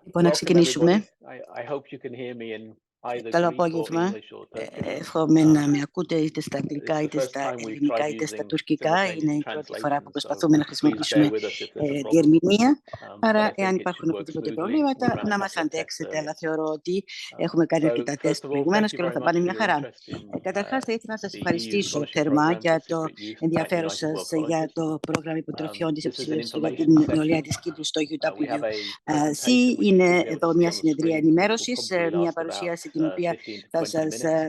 Λοιπόν, να ξεκινήσουμε. Καλό απόγευμα. Εύχομαι να με ακούτε είτε στα αγγλικά, είτε στα ελληνικά, είτε στα τουρκικά. Είναι η πρώτη φορά που προσπαθούμε να χρησιμοποιήσουμε διερμηνία. Άρα, εάν υπάρχουν οποιοδήποτε προβλήματα, να μας αντέξετε. Αλλά θεωρώ ότι έχουμε κάνει αρκετά τεστ προηγουμένως και όλα θα πάνε μια χαρά. Καταρχάς, θα ήθελα να σας ευχαριστήσω θερμά για το ενδιαφέρον σας για το πρόγραμμα Υποτροφιών της Εψηλής για την νεολαία της Κύπρου στο UWC. Είναι εδώ μια συνεδρία ενημέρωσης, μια παρουσίαση την οποία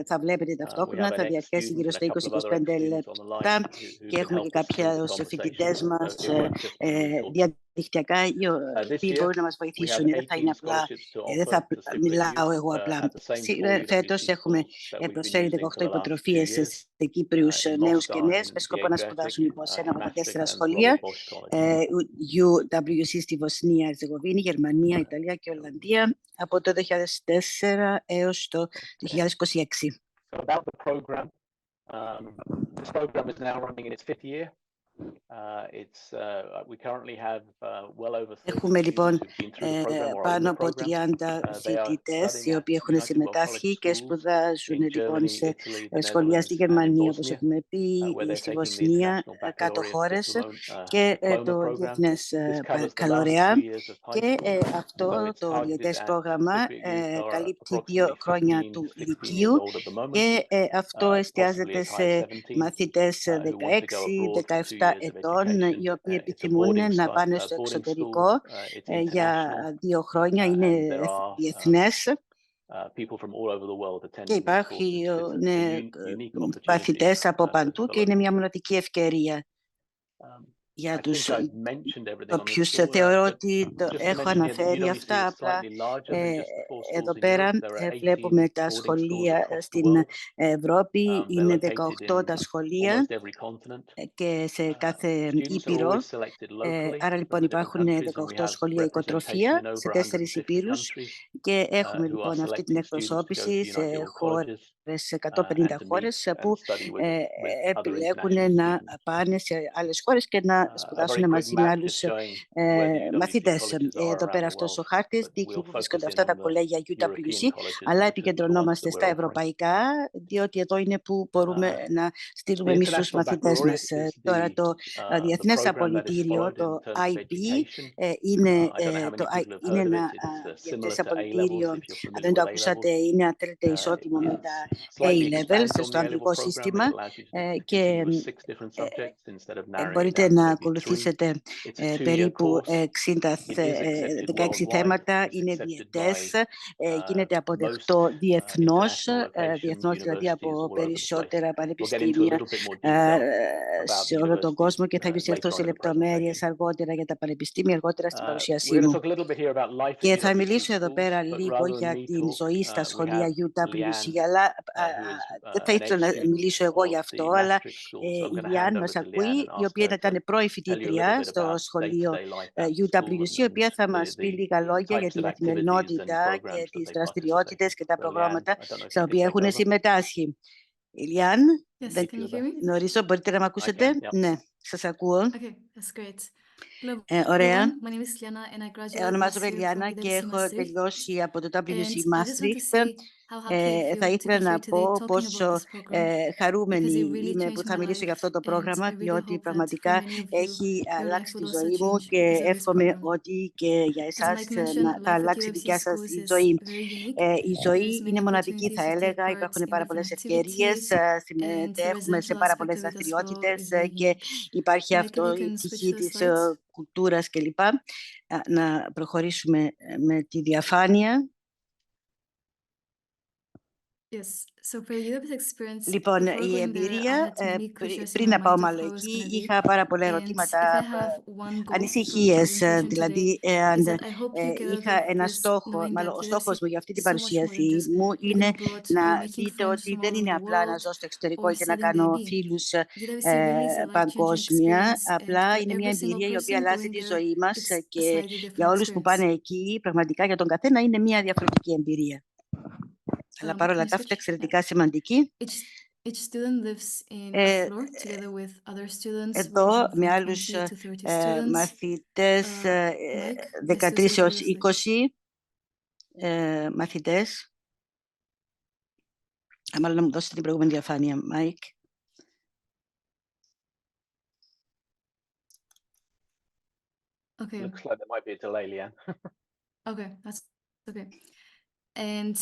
θα βλέπετε ταυτόχρονα, θα διαρκέσει γύρω στα 20-25 λεπτά και έχουμε και κάποιους φοιτητές μας διαδικτυακά οι οποίοι μπορούν να μας βοηθήσουν. Δεν θα μιλάω εγώ απλά. Φέτος έχουμε προσφέρει 18 υποτροφίες σε Κύπριους νέους και νέες με σκοπό να σπουδάσουν λοιπόν σε ένα από τα 4 σχολεία UWC στη Βοσνία, Ερζεγοβίνη, Γερμανία, Ιταλία και Ολλανδία από το 2004 έως το 2026. Έχουμε λοιπόν πάνω από 30 φοιτητές οι οποίοι έχουν συμμετάσχει και σπουδάζουν λοιπόν σε σχολεία στη Γερμανία, όπως έχουμε πει, στη Βοσνία, κάτω χώρες και το Διεθνές Καλωρεά. Και αυτό το διετές πρόγραμμα καλύπτει 2 χρόνια του Λυκείου και αυτό εστιάζεται σε μαθητές 16-17 ετών οι οποίοι επιθυμούν να πάνε στο εξωτερικό για 2 χρόνια, είναι διεθνές και υπάρχουν μαθητές από παντού και είναι μια μοναδική ευκαιρία για τους όποιους. Θεωρώ ότι το έχω αναφέρει αυτά, απλά εδώ πέρα βλέπουμε τα σχολεία στην Ευρώπη, είναι 18 τα σχολεία και σε κάθε ήπειρο, άρα λοιπόν υπάρχουν 18 σχολεία οικοτροφία σε 4 υπήρους και έχουμε λοιπόν αυτή την εκπροσώπηση σε χώρες, σε 150 χώρες που επιλέγουν να πάνε σε άλλες χώρες και να σπουδάσουν μαζί με άλλους μαθητές. Εδώ πέρα αυτός ο χάρτης δείχνει που βρίσκονται αυτά τα κολέγια UWC, αλλά επικεντρωνόμαστε στα ευρωπαϊκά, διότι εδώ είναι που μπορούμε να στείλουμε εμείς τους μαθητές μας. Τώρα το Διεθνές Απολυτήριο, το IP, είναι ένα διεθνές απολυτήριο, αν δεν το ακούσατε, είναι αν θέλετε ισότιμο με τα A-levels στο αγγλικό σύστημα και μπορείτε να ακολουθήσετε περίπου 16 θέματα, είναι διετές, γίνεται αποδεκτό διεθνώς δηλαδή από περισσότερα πανεπιστήμια σε όλο τον κόσμο και θα επισέλθω σε λεπτομέρειες αργότερα για τα πανεπιστήμια, αργότερα στην παρουσίασή μου. Και θα μιλήσω εδώ πέρα λίγο για την ζωή στα σχολεία UWC, αλλά δεν θα ήθελα να μιλήσω εγώ για αυτό, αλλά η Λιάν μας ακούει, η οποία ήταν πρώην φοιτήτρια στο σχολείο UWC, η οποία θα μας πει λίγα λόγια για την καθημερινότητα και τις δραστηριότητες και τα προγράμματα στα οποία έχουν συμμετάσχει. Λιάν, δεν γνωρίζω, μπορείτε να με ακούσετε? Ναι, σας ακούω. Ωραία. Ονομάζομαι Λιάννα και έχω τελειώσει από το WC Maastricht. Θα ήθελα να πω πόσο χαρούμενη είμαι που θα μιλήσω για αυτό το πρόγραμμα, διότι πραγματικά έχει αλλάξει τη ζωή μου και εύχομαι ότι και για εσάς θα αλλάξει η δικιά σας η ζωή. Η ζωή είναι μοναδική, θα έλεγα. Υπάρχουν πάρα πολλές ευκαιρίες, συμμετέχουμε σε πάρα πολλές δραστηριότητες και υπάρχει αυτό η πτυχή της κουλτούρας κλπ. Να προχωρήσουμε με τη διαφάνεια. Λοιπόν, η εμπειρία, πριν να πάω μάλλον εκεί, είχα πάρα πολλά ερωτήματα, ανησυχίες, δηλαδή αν είχα ένα στόχο, μάλλον ο στόχος μου για αυτή την παρουσίαση μου είναι να δείτε ότι δεν είναι απλά να ζω στο εξωτερικό και να κάνω φίλους παγκόσμια, απλά είναι μια εμπειρία η οποία αλλάζει τη ζωή μας και για όλους που πάνε εκεί, πραγματικά για τον καθένα είναι μια διαφορετική εμπειρία. Αλλά παρόλα αυτά εξαιρετικά σημαντική. Εδώ με άλλους μαθητές 13 έως 20 μαθητές. Μάλλον να μου δώσετε την προηγούμενη διαφάνεια, Μάικ. Okay. Looks like there might be a delay, Leanne. Okay, that's okay. And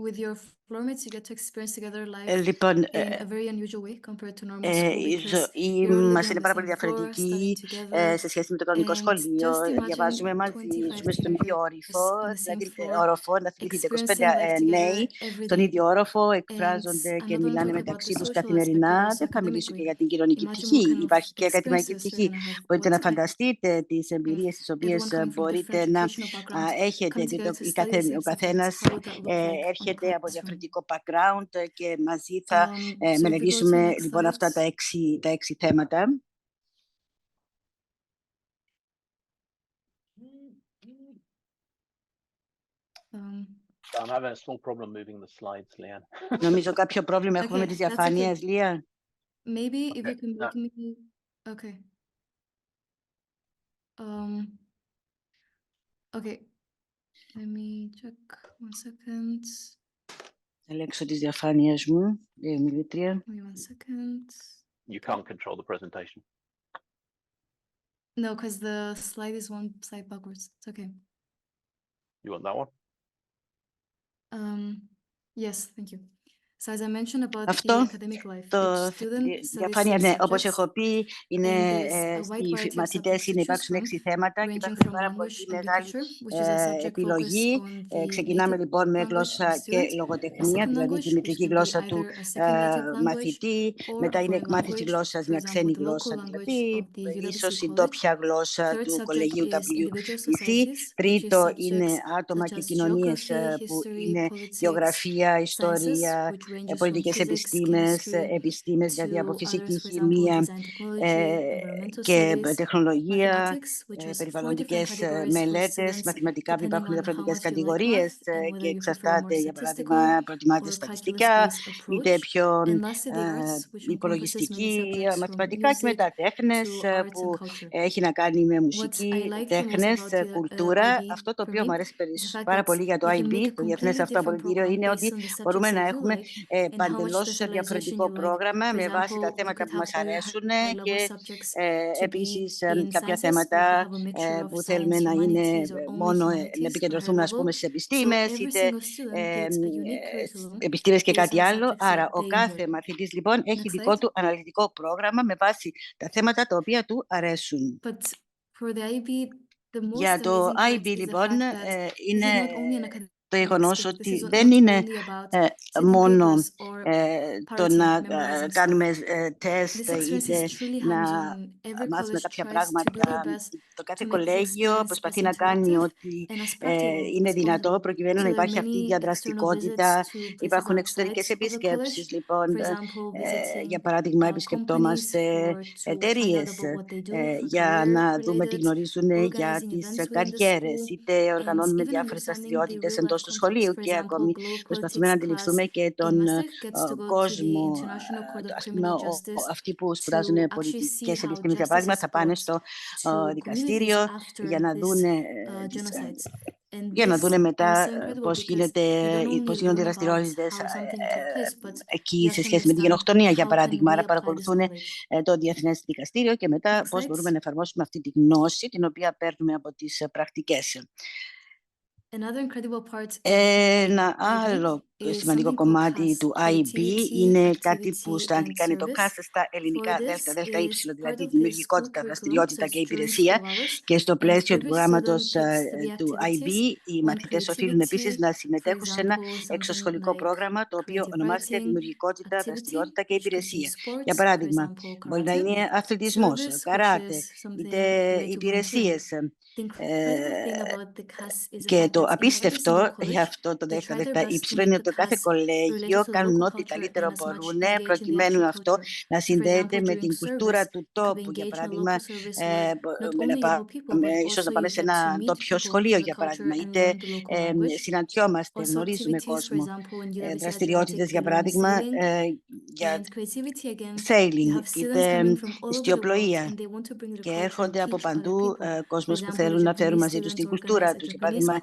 with your floor mates, you get to experience together life Λοιπόν, in a very unusual way compared to normal school η because ζωή you're all μας living είναι on the πάρα same πολύ floor, studying διαφορετική together, σε σχέση με το κανονικό and σχολείο. just imagine Διαβάζουμε μαζί, 25 ζούμε στον ίδιο Kipri όροφο, on the same δηλαδή floor, όροφο, να θυμηθείτε, 25 experiencing life νέοι together every στον day. ίδιο όροφο, And εκφράζονται I'm και not only μιλάνε talking about the μεταξύ τους social aspect, but καθημερινά. also Δεν θα μιλήσω και academically. για την κοινωνική Imagine what πτυχή, kind of υπάρχει και ακαδημαϊκή experiences they're πτυχή. gonna have, Μπορείτε what να to do. φανταστείτε τις εμπειρίες τις οποίες Everyone coming from μπορείτε different να educational backgrounds έχετε, coming γιατί together to study the same ο subject. καθένας How would that look like on the έρχεται από classroom? διαφορετικό background και μαζί θα So if we go to the μελετήσουμε next λοιπόν αυτά slides. τα έξι θέματα. So I'm having a small problem moving the slides, Leanne. Νομίζω κάποιο πρόβλημα έχουμε με Okay, τις that's διαφάνειες, okay. Λία. Maybe if Okay, you can no. make me... Okay. Okay. Let me check 1 second. Θα ελέγξω τις διαφάνειες μου, λέει η μιλήτρια. Wait 1 second. You can't control the presentation. No, because the slide is one slide backwards. It's okay. You want that one? Yes, thank you. So as I mentioned about the Αυτό academic life, το each student studies διαφάνεια, 6 ναι, όπως subjects, έχω πει, είναι and there's a wide οι variety of μαθητές subjects to είναι, choose υπάρξουν from, 6 θέματα και ranging υπάρχουν from πάρα language πολύ and μεγάλη literature, which is a subject επιλογή. focused on the Ξεκινάμε native λοιπόν με language of γλώσσα the και student, a λογοτεχνία, second δηλαδή τη language, which μητρική can be γλώσσα του either a second native language μαθητή, or μετά a είναι foreign εκμάθηση language, γλώσσας, for μια example, ξένη the local γλώσσα, language δηλαδή of the UWC ίσως η college. ντόπια γλώσσα Third του subject κολεγίου is individual UWC. societies, which is Τρίτο είναι subjects άτομα such και as κοινωνίες geography, που history, είναι politics, γεωγραφία, sciences, ιστορία, which ranges from πολιτικές physics, επιστήμες, chemistry, επιστήμες δηλαδή από to others, φυσική, for example, χημεία design technology, environmental και studies, τεχνολογία, mathematics, which has 4 different περιβαλλοντικές categories for μελέτες, students, μαθηματικά που depending υπάρχουν on how διαφορετικές much you like κατηγορίες math and και whether you prefer a more εξαρτάται, για statistical παράδειγμα, προτιμάτε or στατιστικά, calculus-based είτε approach. πιο And lastly, the arts, which encompasses many υπολογιστική, subjects from μαθηματικά και music μετά τέχνες to arts and που culture. έχει να κάνει με What I μουσική, like the most τέχνες, about κουλτούρα. IB Αυτό το for οποίο me μου αρέσει is the fact πάρα that πολύ για το you can make IB, a το Διεθνές completely Αυτό different Απολυτήριο, program είναι based ότι on the subjects μπορούμε να that you έχουμε like and how much παντελώς specialization διαφορετικό you like. πρόγραμμα For με βάση τα example, we θέματα could που have μας very αρέσουν high level και subjects to επίσης be in κάποια sciences, where you could θέματα have a mixture of που θέλουμε science, να είναι humanities, or only μόνο να humanities on a high επικεντρωθούμε, ας πούμε, level. στις So επιστήμες, every είτε single student gets a unique curriculum επιστήμες και based κάτι on the άλλο. subjects Άρα that ο they κάθε enjoy. μαθητής λοιπόν έχει Next δικό slide. του αναλυτικό πρόγραμμα με βάση τα θέματα τα οποία του αρέσουν. But for the IB, the most Για το amazing part IB is the λοιπόν fact that this είναι is not only an το academic γεγονός aspect. This ότι is δεν not είναι only about sitting μόνο papers or το parroting, να memorizing stuff. κάνουμε τεστ This experience είτε is truly να hands-on. Every μάθουμε college κάποια tries to do their πράγματα. best Το to κάθε make this κολέγιο experience προσπαθεί as να κάνει interactive ότι and as practical είναι as δυνατό possible. προκειμένου να So there are υπάρχει αυτή η many external visits διαδραστικότητα. to places Υπάρχουν outside εξωτερικές of the college. επισκέψεις, λοιπόν. For example, Για visiting παράδειγμα, companies επισκεπτόμαστε for to find out εταιρείες about what they do for για να δούμε τι career-related, γνωρίζουν για organizing τις events within the καριέρες, school, είτε and οργανώνουμε even διάφορες understanding the δραστηριότητες real-life εντός του context. σχολείου For και example, ακόμη global προσπαθούμε να politics class αντιληφθούμε και in τον master gets to go to the κόσμο. International Court of Ας πούμε, Criminal Justice αυτοί που to σπουδάζουν actually see πολιτικές how επιστήμες, για justice παράδειγμα, is θα πάνε brought στο to communities δικαστήριο για after να this δούνε genocides. And για να this δούνε is μετά so incredible πώς because you don't only γίνονται οι learn about δραστηριότητες how something took place, but εκεί you σε actually σχέση με τη understand γενοκτονία, για how can παράδειγμα. we Άρα apply this παρακολουθούν knowledge. το Διεθνές Δικαστήριο και μετά Next πώς slide. μπορούμε να εφαρμόσουμε αυτή τη γνώση την οποία παίρνουμε από τις πρακτικές. Another incredible part of Ένα the IB άλλο is σημαντικό something called κομμάτι CAS, του IB Creativity, είναι κάτι που Activity, στα and αγγλικά είναι το Service. CAS, στα For ελληνικά this ΔΕΛΤΑ is ύψιλο, part δηλαδή of his school δημιουργικότητα, curriculum, so δραστηριότητα και it's during υπηρεσία. school hours. Και στο And πλαίσιο του every προγράμματος student picks the του IB, activities. οι One μαθητές οφείλουν επίσης creativity, να for συμμετέχουν σε ένα example, something εξωσχολικό like πρόγραμμα το οποίο creative ονομάζεται writing, δημιουργικότητα, activity, δραστηριότητα και which could be υπηρεσία. sports, Για for παράδειγμα, example, μπορεί να karate, είναι αθλητισμός, service, which καράτε, is something είτε related to volunteering. υπηρεσίες. The incredible thing about the CAS is the Και fact το that in every single απίστευτο για college αυτό το they try their ΔΕΛΤΑ best to ύψιλο make είναι the ότι κάθε κολέγιο κάνουν ό,τι καλύτερο μπορούν προκειμένου αυτό να συνδέεται με την κουλτούρα του τόπου. Για παράδειγμα, ίσως να πάμε σε ένα ντόπιο σχολείο, για παράδειγμα, είτε συναντιόμαστε, γνωρίζουμε κόσμο. Δραστηριότητες, για παράδειγμα, για sailing, είτε ιστιοπλοεία. Και έρχονται από παντού κόσμος που θέλουν να φέρουν μαζί τους την κουλτούρα τους. Για παράδειγμα,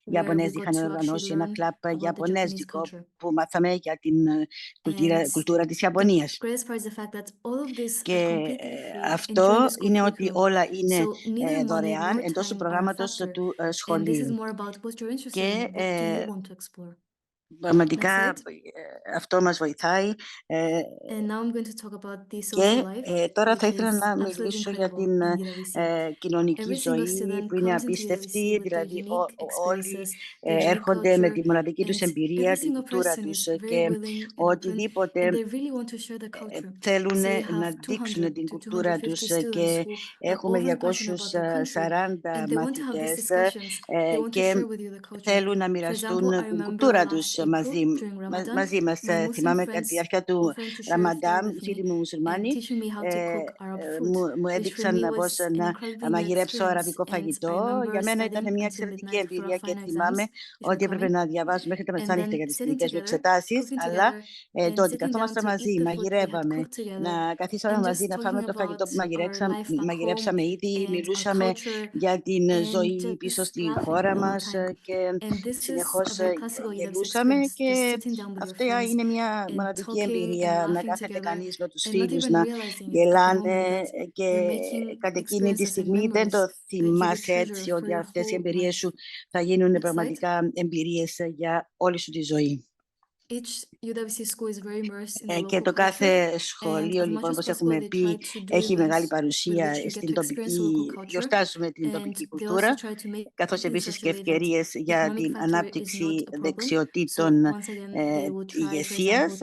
οι Ιαπωνέζοι είχαν οργανώσει ένα κλαμπ ιαπωνέζικο που μάθαμε για την κουλτούρα της Ιαπωνίας. Και αυτό είναι ότι όλα είναι δωρεάν εντός του προγράμματος του σχολείου. Και πραγματικά αυτό μας βοηθάει. Και τώρα θα ήθελα να μιλήσω για την κοινωνική ζωή που είναι απίστευτη, δηλαδή όλοι έρχονται με τη μοναδική τους εμπειρία, την κουλτούρα τους και οτιδήποτε θέλουν να δείξουν την κουλτούρα τους και έχουμε 240 μαθητές και θέλουν να μοιραστούν την κουλτούρα τους μαζί μας. Θυμάμαι κατά τη διάρκεια του Ραμαντάν, οι φίλοι μου μουσουλμάνοι μου έδειξαν πώς να μαγειρέψω αραβικό φαγητό. Για μένα ήταν μια εξαιρετική εμπειρία και θυμάμαι ότι έπρεπε να διαβάζω μέχρι τα μεσάνυχτα για τις τελικές μου εξετάσεις, αλλά το ότι καθόμασταν μαζί, μαγειρεύαμε, να καθίσαμε μαζί να φάμε το φαγητό που μαγειρέψαμε ήδη, μιλούσαμε για την ζωή πίσω στη χώρα μας και συνεχώς γελούσαμε. Και αυτή είναι μια μοναδική εμπειρία, να κάθεται κανείς με τους φίλους, να γελάνε και κατά εκείνη τη στιγμή δεν το θυμάσαι έτσι ότι αυτές οι εμπειρίες σου θα γίνουν πραγματικά εμπειρίες για όλη σου τη ζωή. Και το κάθε σχολείο, λοιπόν, όπως έχουμε πει, έχει μεγάλη παρουσία στην τοπική, γιορτάζουμε την τοπική κουλτούρα, καθώς επίσης και ευκαιρίες για την ανάπτυξη δεξιοτήτων ηγεσίας.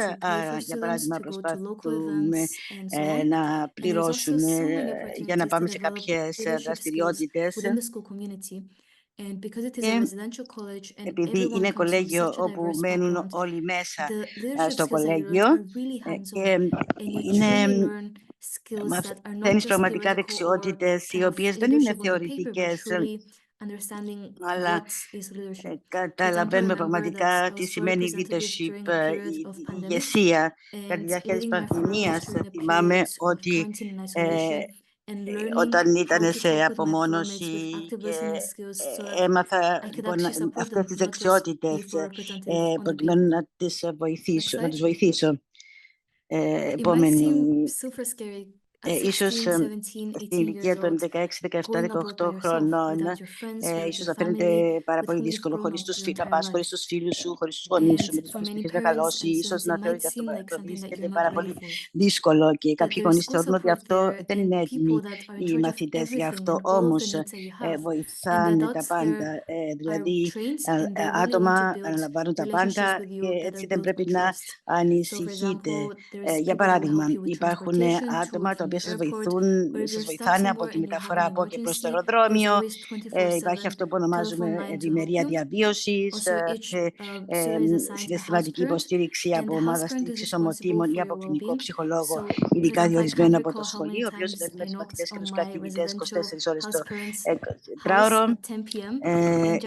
Για παράδειγμα, προσπαθούμε να πληρώσουν για να πάμε σε κάποιες δραστηριότητες. Και επειδή είναι κολέγιο όπου μένουν όλοι μέσα στο κολέγιο και μαθαίνεις πραγματικά δεξιότητες οι οποίες δεν είναι θεωρητικές, αλλά καταλαβαίνουμε πραγματικά τι σημαίνει leadership, η ηγεσία. Κατά τη διάρκεια της πανδημίας θυμάμαι ότι όταν ήταν σε απομόνωση και έμαθα λοιπόν αυτές τις δεξιότητες προκειμένου να τους βοηθήσω. Επόμενη, ίσως στην ηλικία των 16, 17, 18 χρονών, ίσως να φαίνεται πάρα πολύ δύσκολο να πας χωρίς τους φίλους σου, χωρίς τους γονείς σου, με τους οποίους είχες μεγαλώσει. Ίσως να θεωρείτε αυτό είναι πάρα πολύ δύσκολο και κάποιοι γονείς θεωρούν ότι αυτό δεν είναι έτοιμοι οι μαθητές γι' αυτό. Όμως βοηθάνε τα πάντα, δηλαδή άτομα αναλαμβάνουν τα πάντα και έτσι δεν πρέπει να ανησυχείτε. Για παράδειγμα, υπάρχουν άτομα τα οποία σας βοηθάνε από τη μεταφορά από και προς το αεροδρόμιο. Υπάρχει αυτό που ονομάζουμε ευημερία διαβίωσης, συναισθηματική υποστήριξη από ομάδα στήριξης ομοτήμων ή από κλινικό ψυχολόγο, ειδικά διορισμένο από το σχολείο, ο οποίος δηλαδή με τους μαθητές και τους καθηγητές 24 ώρες το τετράωρο.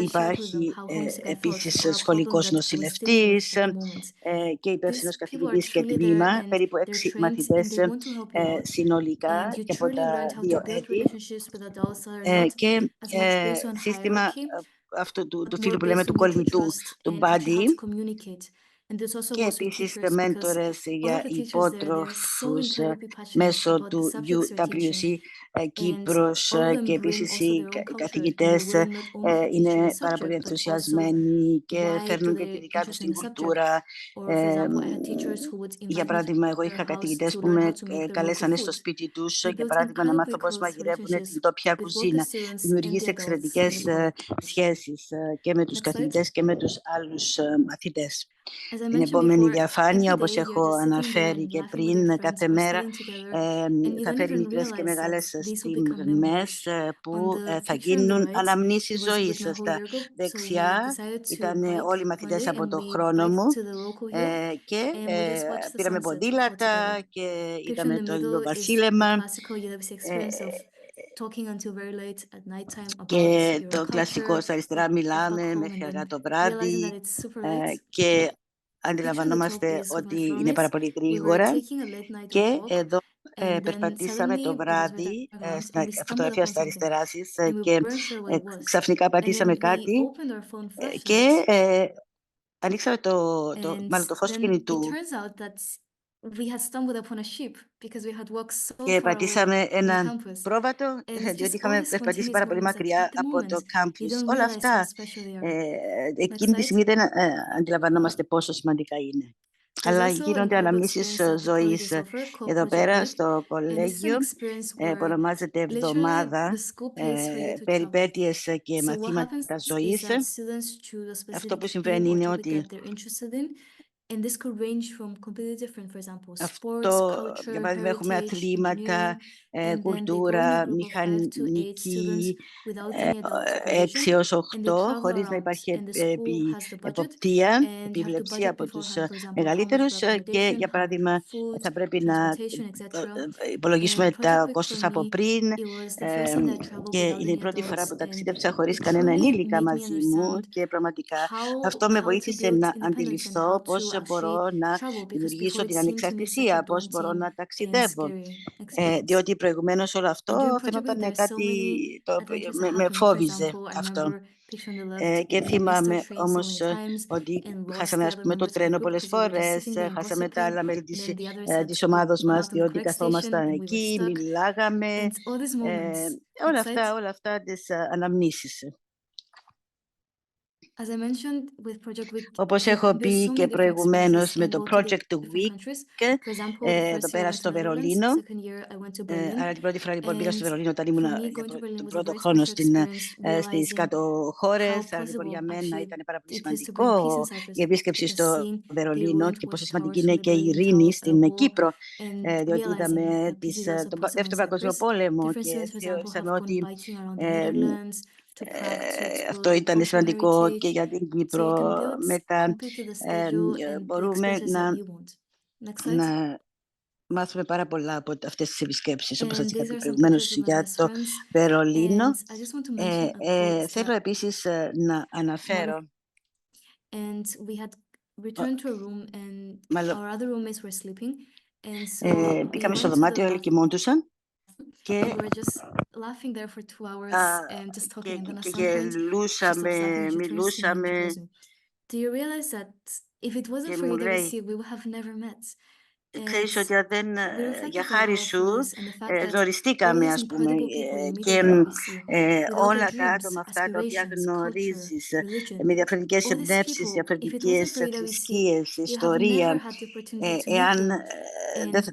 Υπάρχει επίσης σχολικός νοσηλευτής και υπεύθυνος καθηγητής και τμήμα, περίπου 6 μαθητές συνολικά και από τα 2 έτη και σύστημα αυτού του φύλου που λέμε του κολλητού, του buddy, και επίσης μέντορες για υπότροφους μέσω του UWC Κύπρος και επίσης οι καθηγητές είναι πάρα πολύ ενθουσιασμένοι και φέρνουν και τη δικά τους την κουλτούρα. Για παράδειγμα, εγώ είχα καθηγητές που με καλέσανε στο σπίτι τους για παράδειγμα να μάθω πώς μαγειρεύουν την τόπια κουζίνα. Δημιουργήσει εξαιρετικές σχέσεις και με τους καθηγητές και με τους άλλους μαθητές. Την επόμενη διαφάνεια, όπως έχω αναφέρει και πριν, κάθε μέρα θα φέρει μικρές και μεγάλες στιγμές που θα γίνουν αναμνήσεις ζωής. Στα δεξιά ήταν όλοι οι μαθητές από το χρόνο μου και πήραμε ποδήλατα και είδαμε το βασίλεμα και το κλασικό στα αριστερά μιλάμε μέχρι αργά το βράδυ και αντιλαμβανόμαστε ότι είναι πάρα πολύ γρήγορα και εδώ περπατήσαμε το βράδυ στην φωτογραφία στα αριστερά σας και ξαφνικά πατήσαμε κάτι και ανοίξαμε μάλλον το φως του κινητού και πατήσαμε ένα πρόβατο διότι είχαμε περπατήσει πάρα πολύ μακριά από το κάμπους. Όλα αυτά εκείνη τη στιγμή δεν αντιλαμβανόμαστε πόσο σημαντικά είναι. Αλλά γίνονται αναμνήσεις ζωής εδώ πέρα στο κολέγιο που ονομάζεται Εβδομάδα περιπέτειες και μαθήματα ζωής. Αυτό που συμβαίνει είναι ότι για παράδειγμα έχουμε αθλήματα, κουλτούρα, μηχανική, 6 έως 8, χωρίς να υπάρχει εποπτεία, επιβλεψία από τους μεγαλύτερους και για παράδειγμα θα πρέπει να υπολογίσουμε τα κόστος από πριν και είναι η πρώτη φορά που ταξίδεψα χωρίς κανένα ενήλικα μαζί μου και πραγματικά αυτό με βοήθησε να αντιληφθώ πώς μπορώ να δημιουργήσω την ανεξαρτησία, πώς μπορώ να ταξιδεύω. Διότι προηγουμένως όλο αυτό φαινόταν κάτι, με φόβιζε αυτό. Και θυμάμαι όμως ότι χάσαμε ας πούμε το τρένο πολλές φορές, χάσαμε τα άλλα μέλη της ομάδος μας, διότι καθόμασταν εκεί, μιλάγαμε, όλα αυτά τις αναμνήσεις. Όπως έχω πει και προηγουμένως με το Project Week, εδώ πέρα στο Βερολίνο, αλλά την πρώτη φορά λοιπόν πήγα στο Βερολίνο όταν ήμουν τον πρώτο χρόνο στις κάτω χώρες, αλλά λοιπόν για μένα ήταν πάρα πολύ σημαντικό η επίσκεψη στο Βερολίνο και πόσο σημαντική είναι και η ειρήνη στην Κύπρο, διότι είδαμε τον Δεύτερο Παγκόσμιο Πόλεμο και θεώρησαμε ότι αυτό ήταν σημαντικό και για την Κύπρο. Μετά μπορούμε να μάθουμε πάρα πολλά από αυτές τις επισκέψεις, όπως σας είπα προηγουμένως για το Βερολίνο. Θέλω επίσης να αναφέρω πήγαμε στο δωμάτιο, όλοι κοιμόντουσαν και μιλούσαμε και μου λέει ξέρεις ότι για χάρη σου ζοριστήκαμε ας πούμε και όλα τα άτομα αυτά τα οποία γνωρίζεις με διαφορετικές εμπνεύσεις, διαφορετικές θρησκείες, ιστορία, εάν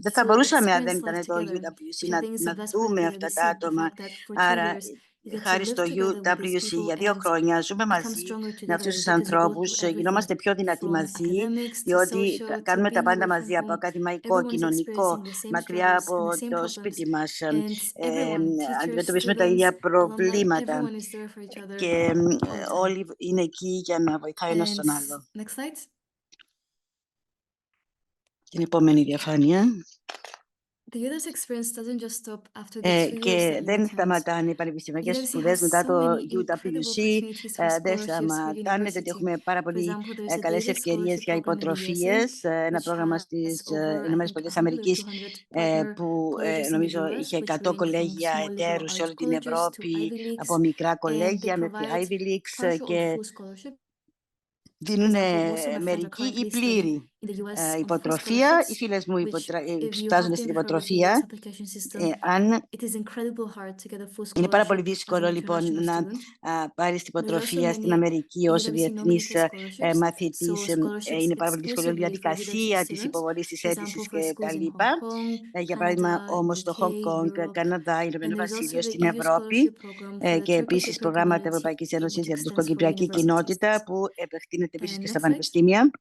δεν θα μπορούσαμε αν δεν ήταν το UWC να δούμε αυτά τα άτομα. Άρα χάρη στο UWC για 2 χρόνια ζούμε μαζί με αυτούς τους ανθρώπους, γινόμαστε πιο δυνατοί μαζί, διότι κάνουμε τα πάντα μαζί, από ακαδημαϊκό, κοινωνικό, μακριά από το σπίτι μας, αντιμετωπίζουμε τα ίδια προβλήματα και όλοι είναι εκεί για να βοηθάει ένας τον άλλο. Την επόμενη διαφάνεια. Και δεν σταματάνε οι πανεπιστημιακές σπουδές μετά το UWC, δεν σταματάνε, γιατί έχουμε πάρα πολύ καλές ευκαιρίες για υποτροφίες. Ένα πρόγραμμα στις ΗΠΑ που νομίζω είχε 100 κολέγια εταίρους σε όλη την Ευρώπη, από μικρά κολέγια μέχρι Ivy Leagues και δίνουν μερική ή πλήρη υποτροφία. Οι φίλες μου σπουδάζουν στην υποτροφία. Είναι πάρα πολύ δύσκολο λοιπόν να πάρεις την υποτροφία στην Αμερική ως διεθνής μαθητής. Είναι πάρα πολύ δύσκολη η διαδικασία της υποβολής της αίτησης κτλ. Για παράδειγμα όμως στο Χονγκ Κονγκ, Καναδά, Ηνωμένο Βασίλειο, στην Ευρώπη και επίσης προγράμματα Ευρωπαϊκής Ένωσης για την τουρκοκυπριακή κοινότητα που επεκτείνεται γίνεται επίσης και στα Next slide. πανεπιστήμια.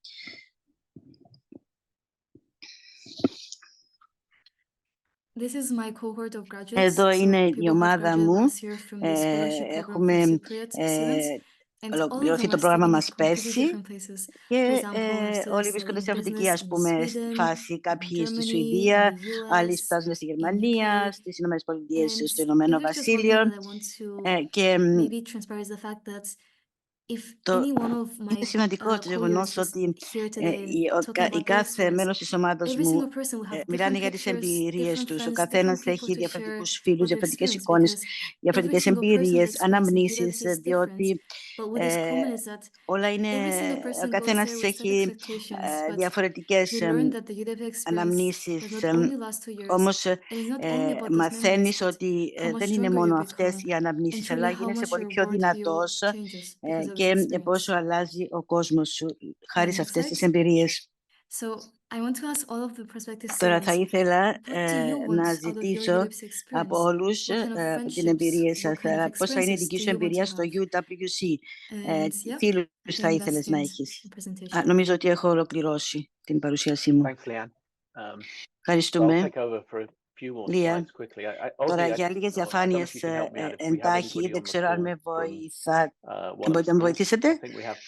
This is my cohort of graduates. Εδώ So είναι people η who've ομάδα graduated μου. last year from the scholarship program for Έχουμε Cypriot students. And all of ολοκληρωθεί them το are πρόγραμμα studying in μας completely πέρσι different places. For και example, όλοι students βρίσκονται in σε διαφορετική, business ας in πούμε, Sweden, φάση. in Κάποιοι στη Germany, in Σουηδία, the άλλοι US, σπουδάζουν στη in Γερμανία, UK. στις Ηνωμένες Πολιτείες, And στο Ηνωμένο maybe just one thing Βασίλειο. that I want to Και maybe transpire is the fact that if το any one of my είναι σημαντικό το γεγονός co-leaders was ότι here today talking η about their κάθε experience, μέλος της ομάδας every μου single person will have μιλάνε different για τις pictures, εμπειρίες different τους. Ο friends, different καθένας people έχει to share διαφορετικούς φίλους, with their διαφορετικές experience, εικόνες, because every διαφορετικές single person's εμπειρίες, experience in αναμνήσεις, UWC is different. διότι But what is common is that όλα είναι, every single ο person goes καθένας there with set έχει expectations, but διαφορετικές you learn that the UWC experience αναμνήσεις, does not only last 2 years, όμως and it's not only about those memories, μαθαίνεις but ότι how much δεν είναι stronger you μόνο become, αυτές οι and αναμνήσεις, truly αλλά how γίνεσαι much πολύ your πιο worldview δυνατός changes because of this και experience. πόσο αλλάζει ο κόσμος σου χάρη σε Next αυτές slide. τις εμπειρίες. So I want to ask all of the prospective Τώρα θα students, ήθελα what do you want να out of your ζητήσω UWC από experience? όλους What kind of από την friendships, εμπειρία what σας, kind of πώς θα είναι η experiences δική do σου you want εμπειρία to στο have? UWC, And τι yeah, φίλους I θα think that ήθελες να ends έχεις. the presentation. Νομίζω ότι έχω ολοκληρώσει την παρουσίασή μου. Thanks, Leanne. So I'll Ευχαριστούμε. take over for a few more Λία, slides quickly. τώρα Oddly, για λίγες I don't know if διαφάνειες you can help me out if we have εντάχει, anybody δεν on the ξέρω αν call με from βοηθά. one of Μπορείτε να με schools. βοηθήσετε? I think we have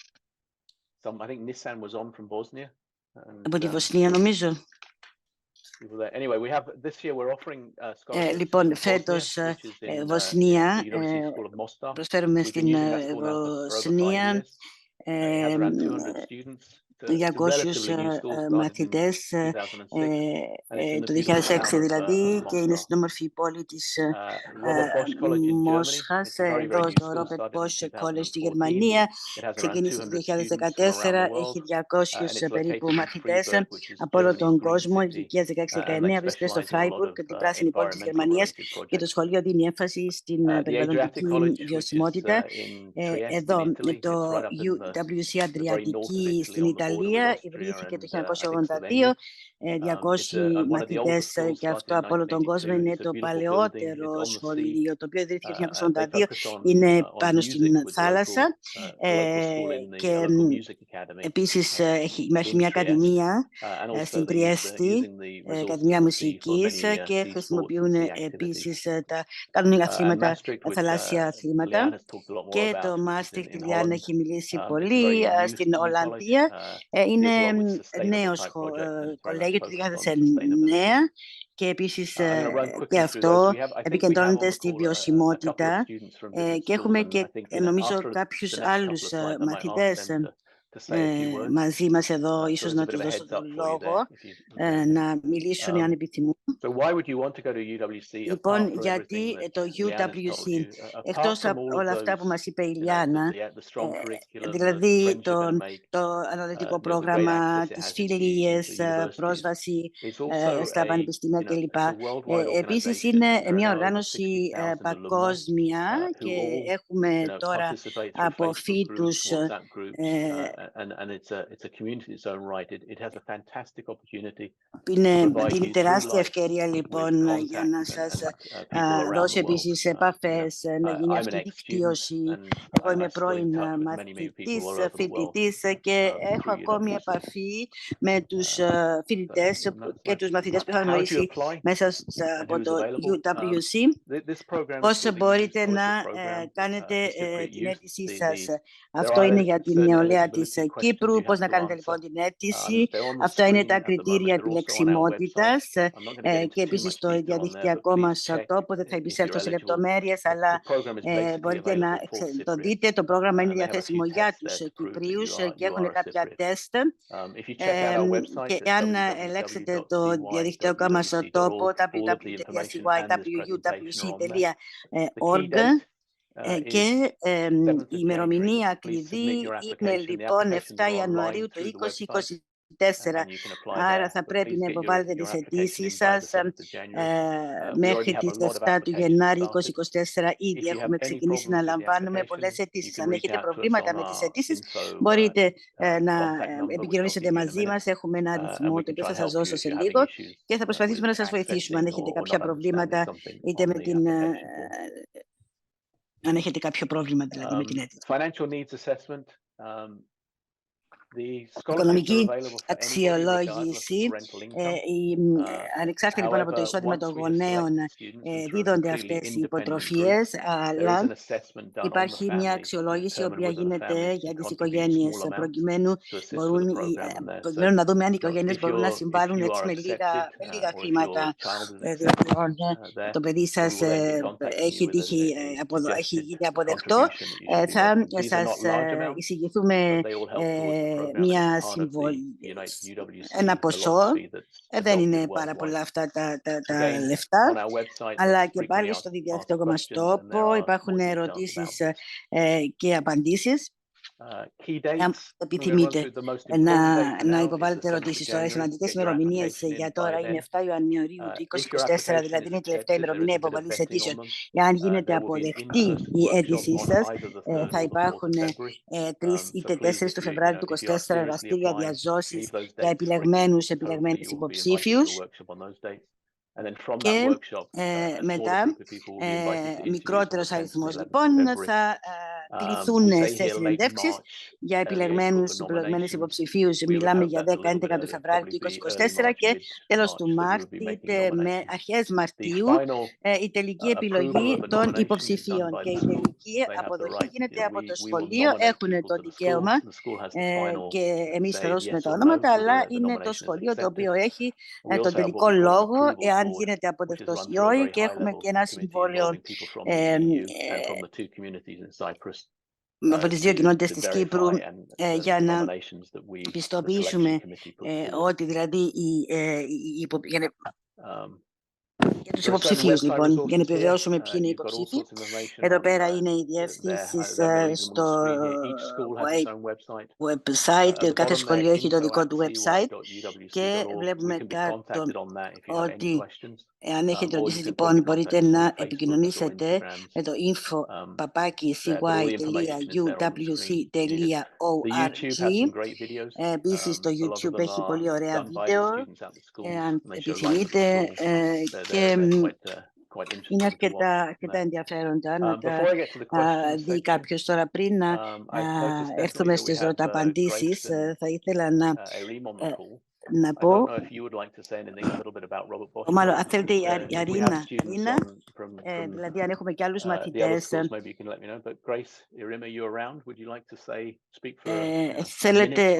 some. I think Nissan was on from Bosnia. And, Από τη Βοσνία, νομίζω. Anyway, we have this year we're offering scholarships Λοιπόν, for Bosnia, φέτος which is in Βοσνία, the UWC School of Mostar. προσφέρουμε We've been στην using that school now for over 5 Βοσνία years. It has around 200 students. It's a 200 relatively new school, started in μαθητές 2006, and it's in the το beautiful 2006 town of δηλαδή και είναι Mostar. στην όμορφη πόλη της Robert Bosch College in Germany. Μόσχας, It's a very, very εδώ new στο school, Robert started in Bosch College στη 2014. Γερμανία. It has around Ξεκίνησε 200 το students from around 2014, the world, έχει and 200 it's περίπου located in μαθητές Freiburg, which is από όλο Germany's τον green κόσμο, city, ηλικίας 16-19, and they βρίσκεται στο specialize in a lot Φράιμπουργκ, of την πράσινη πόλη της environmental Γερμανίας, related και το projects. σχολείο δίνει έμφαση στην The Adriatic περιβαλλοντική College, which is βιωσιμότητα. in Trieste in Εδώ Italy, το it's right up in UWC the very north of Adriatic Italy στην on the border with Ιταλία Austria ιδρύθηκε το and I think 1982. Slovenia. 200 One of the older μαθητές schools και started αυτό in από όλο τον κόσμο. 1982. Είναι It's a το beautiful building. It's παλαιότερο on the sea. σχολείο, το οποίο ιδρύθηκε το They 1982. focus on Είναι on πάνω music στην with the θάλασσα local school in the και local music academy επίσης υπάρχει in μια Trieste, ακαδημία and also στην they use Τριέστη, using the resources Ακαδημία of the sea for Μουσικής, many και sea sports χρησιμοποιούν and sea activities. επίσης κάνουν And αθλήματα, Maastricht, which θαλάσσια Leanne αθλήματα. has talked a lot more Και about, το which is Μάστριχτ, η in Λιάννα Holland. έχει μιλήσει It's a πολύ, very στην new college. Ολλανδία. Deals a Είναι lot with sustainable νέος type projects, and it's very much κολέγιο του focused on 2009 sustainability. και επίσης I'm going to run και quickly through those. αυτό I think we have επικεντρώνεται on the στη call a couple of βιωσιμότητα students from different και schools, έχουμε and I και think νομίζω after the κάποιους next couple of άλλους slides, I might ask μαθητές them to say a few words. μαζί μας εδώ, So ίσως there's a να bit τους of a δώσω heads τον up for you λόγο there, να μιλήσουν αν επιθυμούν. So why would you want to go to UWC Λοιπόν, apart from γιατί everything that το Leanne has told UWC, you? Apart εκτός from από all of όλα αυτά those, που μας είπε η the Λιάννα, strong curriculum, the δηλαδή friends you're going to make, το αναλυτικό the great πρόγραμμα, access it τις has into φιλίες, universities. πρόσβαση It's also στα πανεπιστήμια κλπ. it's a worldwide Επίσης organization, and είναι there are μια now over οργάνωση 60,000 alumni παγκόσμια who και all έχουμε τώρα participate through από Facebook groups, φοιτούς WhatsApp groups, and it's a community in its own right. It has a fantastic opportunity to provide είναι you through τεράστια life ευκαιρία with λοιπόν για να contacts σας and people around δώσει the world. επίσης επαφές, να γίνει I'm an αυτή η ex-student, δικτύωση. and Εγώ είμαι I still in πρώην touch with many μαθητής, people all over the world φοιτητής και έχω through ακόμη UWC. επαφή με τους φοιτητές και τους μαθητές που είχα How do you γνωρίσει apply μέσα and από who's το available? UWC. This program is Πώς called the EU μπορείτε Scholarship να Program κάνετε for Cypriot την youth. αίτησή σας. There Αυτό are είναι για την certain νεολαία της eligibility questions Κύπρου. you Πώς have να to κάνετε answer. λοιπόν την αίτηση. They're on the Αυτά είναι screen τα at the moment. κριτήρια They're also on our website. επιλεξιμότητας I'm not going to get into και too επίσης much στο detail on there, but διαδικτυακό please μας check τόπο. Δεν θα if you're επισέλθω σε eligible. λεπτομέρειες, The αλλά program is basically μπορείτε να available for το Cypriots. δείτε. Το πρόγραμμα είναι And they have a few διαθέσιμο για tests τους there to prove that Κυπρίους και you έχουν are a κάποια Cypriot. τεστ. If you check out our website Και at αν ελέγξετε το διαδικτυακό μας τόπο www.cyuwc.org και η ημερομηνία κλειδί είναι λοιπόν 7 Ιανουαρίου του 2024. Άρα θα πρέπει να υποβάλλετε τις αιτήσεις σας μέχρι τις 7 του Γενάρη 2024. Ήδη έχουμε ξεκινήσει να λαμβάνουμε πολλές αιτήσεις. Αν έχετε προβλήματα με τις αιτήσεις, μπορείτε να επικοινωνήσετε μαζί μας. Έχουμε ένα αριθμό το οποίο θα σας δώσω σε λίγο και θα προσπαθήσουμε να σας βοηθήσουμε αν έχετε κάποια προβλήματα, είτε με την αν έχετε κάποιο πρόβλημα δηλαδή με την αίτηση. Financial needs assessment. οικονομική αξιολόγηση. Ανεξάρτητα λοιπόν από το εισόδημα των γονέων δίδονται αυτές οι υποτροφίες, αλλά υπάρχει μια αξιολόγηση η οποία γίνεται για τις οικογένειες προκειμένου να δούμε αν οι οικογένειες μπορούν να συμβάλλουν έτσι με λίγα χρήματα, διότι το παιδί σας έχει γίνει αποδεκτό. Θα σας εισηγηθούμε ένα ποσό. Δεν είναι πάρα πολλά αυτά τα λεφτά, αλλά και πάλι στο διδακτικό μας τόπο υπάρχουν ερωτήσεις και απαντήσεις. Αν επιθυμείτε να υποβάλλετε ερωτήσεις τώρα, οι σημαντικές ημερομηνίες για τώρα είναι 7 Ιανουαρίου του 2024, δηλαδή είναι η τελευταία ημερομηνία υποβολής αιτήσεων. Εάν γίνεται αποδεκτή η αίτησή σας, θα υπάρχουν 3 είτε 4 του Φεβρουάριου του 2024 εργαστήρια διαζώσεις για επιλεγμένες υποψήφιους. Και μετά μικρότερος αριθμός λοιπόν θα κληθούν σε συνεντεύξεις για επιλεγμένες υποψηφίους. Μιλάμε για 10-11 του Φεβρουάριου του 2024 και τέλος του Μάρτη είτε με αρχές Μαρτίου η τελική επιλογή των υποψηφίων και η τελική αποδοχή γίνεται από το σχολείο. Έχουν το δικαίωμα και εμείς θα δώσουμε τα ονόματα, αλλά είναι το σχολείο το οποίο έχει τον τελικό λόγο εάν γίνεται αποδεκτός ή όχι, και έχουμε και ένα συμβόλαιο από τις δύο κοινότητες της Κύπρου για να πιστοποιήσουμε ότι δηλαδή για τους υποψηφίους λοιπόν, για να επιβεβαιώσουμε ποιοι είναι οι υποψήφοι. Εδώ πέρα είναι οι διευθύνσεις στο website. Κάθε σχολείο έχει το δικό του website και βλέπουμε κάτω ότι αν έχετε ερωτήσεις λοιπόν μπορείτε να επικοινωνήσετε με το info@uwc.org. Επίσης το YouTube έχει πολύ ωραία βίντεο αν επιθυμείτε και είναι αρκετά ενδιαφέροντα να τα δει κάποιος. Τώρα πριν να έρθουμε στις ρωταπαντήσεις θα ήθελα να πω, μάλλον αν θέλετε η Αρίνα, δηλαδή αν έχουμε και άλλους μαθητές,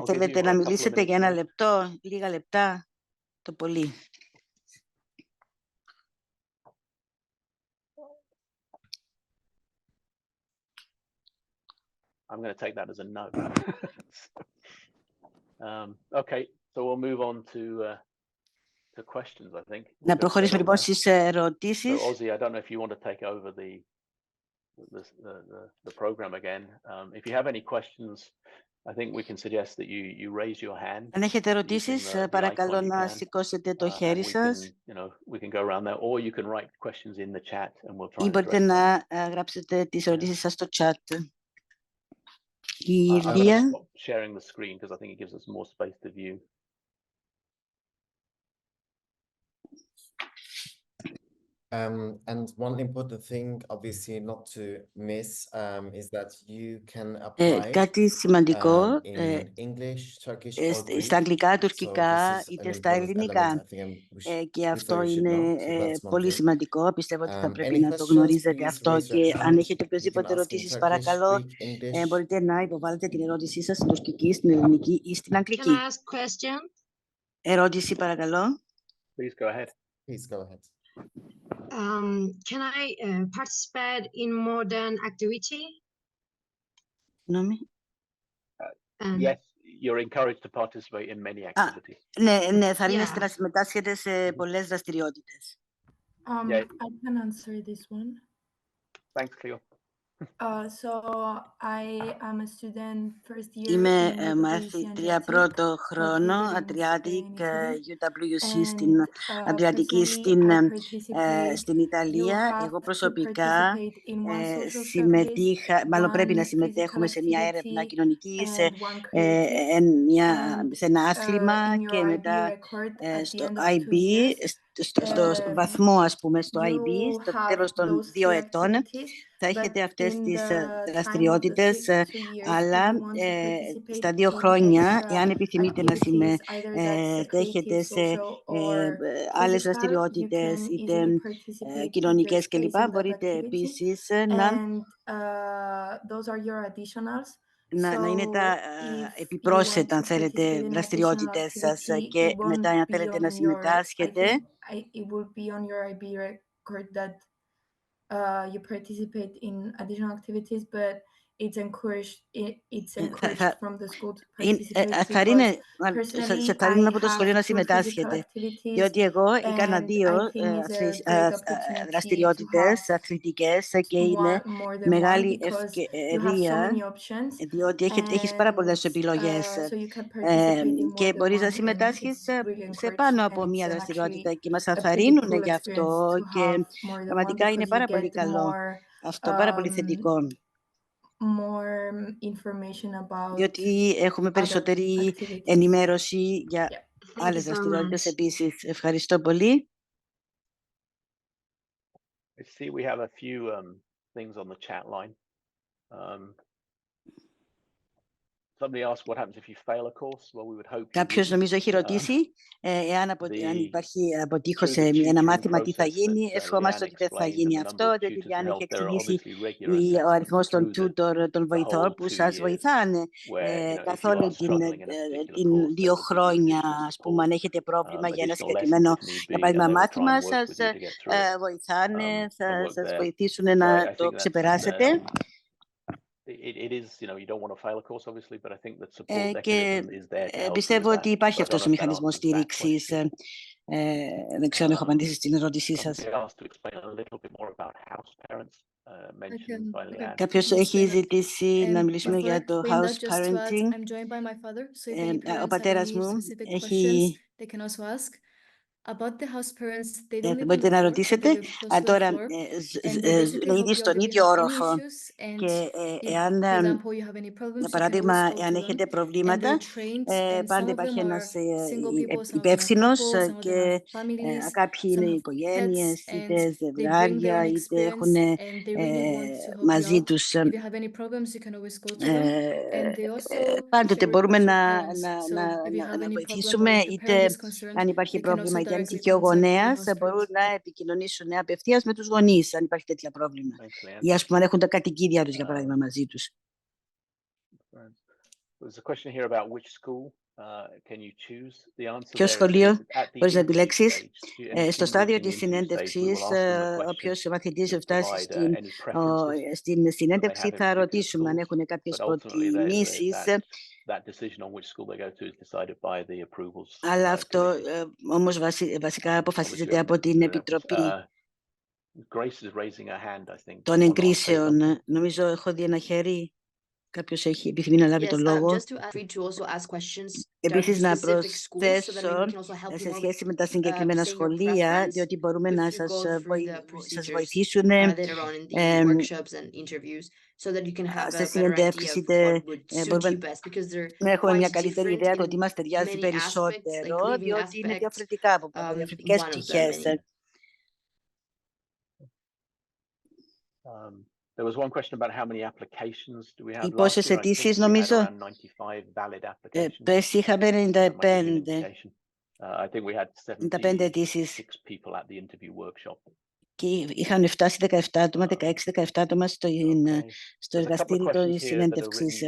θέλετε να μιλήσετε για ένα λεπτό, λίγα λεπτά το πολύ. I'm going to take that as a no. Okay, so we'll move on to questions, I think. Να προχωρήσουμε λοιπόν στις ερωτήσεις. So, Ozzy, I don't know if you want to take over the program again. If you have any questions, I think we can suggest that you raise your hand. Αν έχετε ερωτήσεις, παρακαλώ να σηκώσετε το χέρι σας. We can go around there, or you can write questions in the chat, and we'll try. Ή μπορείτε να γράψετε τις ερωτήσεις σας στο chat. I'm going to stop sharing the screen because I think it gives us more space to view. And one important thing, obviously, not to miss, is that you can apply κάτι σημαντικό in English, Turkish, or Greek. Στα αγγλικά, τουρκικά So είτε στα ελληνικά. Και αυτό είναι πολύ σημαντικό. Πιστεύω ότι θα πρέπει να το γνωρίζετε αυτό. Και αν έχετε οποιοσδήποτε ερωτήσεις, παρακαλώ, μπορείτε να υποβάλλετε την ερώτησή σας στην τουρκική, στην ελληνική ή στην αγγλική. Ερώτηση, παρακαλώ. Please go ahead. Please go ahead. Can I participate in modern activity? Yes, you're encouraged to participate in many activities. Ναι, θα αρνείστε να συμμετάσχετε σε πολλές δραστηριότητες. I can answer this one. Thanks, Cleo. So I am a student first year. Είμαι μαθήτρια πρώτο χρόνο, Adriatic UWC στην Adriatic στην Ιταλία. Εγώ προσωπικά συμμετείχα, μάλλον πρέπει να συμμετέχουμε σε μια έρευνα κοινωνική, σε ένα άθλημα και μετά στο IB, στο βαθμό, ας πούμε, στο IB, στο τέλος των 2 ετών, θα έχετε αυτές τις δραστηριότητες, αλλά στα 2 χρόνια, εάν επιθυμείτε να συμμετέχετε σε άλλες δραστηριότητες, είτε κοινωνικές κλπ., μπορείτε επίσης να είναι τα επιπρόσθετα, αν θέλετε, δραστηριότητες σας, και μετά, αν θέλετε να συμμετάσχετε, you participate in additional activities, but it's encouraged from the school to participate, σε θαρρύνουν από το σχολείο να συμμετάσχετε, διότι εγώ έκανα 2 δραστηριότητες αθλητικές και είναι μεγάλη ευκαιρία, διότι έχεις πάρα πολλές επιλογές και μπορείς να συμμετάσχεις σε πάνω από μία δραστηριότητα και μας αθαρρύνουν γι' αυτό και πραγματικά είναι πάρα πολύ καλό αυτό, πάρα πολύ θετικό, διότι έχουμε περισσότερη ενημέρωση για άλλες δραστηριότητες επίσης. Ευχαριστώ πολύ. I see we have a few things on the chat line. Somebody asked what happens if you fail a course. Well, we would hope. Κάποιος νομίζω έχει ρωτήσει αν υπάρχει αποτύχω σε ένα μάθημα τι θα γίνει. Ευχόμαστε ότι δεν θα γίνει αυτό, διότι αν έχει εξηγήσει ο αριθμός των tutor, των βοηθών που σας βοηθάνε καθ' όλη την 2 χρόνια, ας πούμε, αν έχετε πρόβλημα για ένα συγκεκριμένο, για παράδειγμα, μάθημα, σας βοηθάνε, θα σας βοηθήσουν να το ξεπεράσετε. Και πιστεύω ότι υπάρχει αυτός ο μηχανισμός στήριξης. Δεν ξέρω αν έχω απαντήσει στην ερώτησή σας. Κάποιος έχει ζητήσει να μιλήσουμε για το house parenting. Ο πατέρας μου έχει... Μπορείτε να ρωτήσετε. Τώρα ήδη στον ίδιο όροφο και εάν, για παράδειγμα, εάν έχετε προβλήματα, πάντα υπάρχει ένας υπεύθυνος και κάποιοι είναι οικογένειες, είτε ζευγάρια, είτε έχουν μαζί τους. Πάντοτε μπορούμε να βοηθήσουμε, είτε αν υπάρχει πρόβλημα, είτε αν τυχαίο γονέας, μπορούν να επικοινωνήσουν απευθείας με τους γονείς, αν υπάρχει τέτοια πρόβλημα. Ή, ας πούμε, αν έχουν τα κατοικίδια τους, για παράδειγμα, μαζί τους. Ποιο σχολείο μπορείς να επιλέξεις? Στο στάδιο της συνέντευξης, όποιος μαθητής φτάσει στην συνέντευξη, θα ρωτήσουμε αν έχουν κάποιες προτιμήσεις. Αλλά αυτό όμως βασικά αποφασίζεται από την Επιτροπή των Εγκρίσεων. Νομίζω έχω δει ένα χέρι. Κάποιος επιθυμεί να λάβει τον λόγο. Επίσης, να προσθέσω σε σχέση με τα συγκεκριμένα σχολεία, διότι μπορούμε να σας βοηθήσουμε σε συνεντεύξεις, είτε μπορούμε να έχουμε μια καλύτερη ιδέα του ότι μας ταιριάζει περισσότερο, διότι είναι διαφορετικά από διαφορετικές πτυχές. Οι πόσες αιτήσεις, νομίζω, πέρσι είχαμε 95 αιτήσεις και είχαν φτάσει 17 άτομα, 16-17 άτομα στο εργαστήριο της συνέντευξης.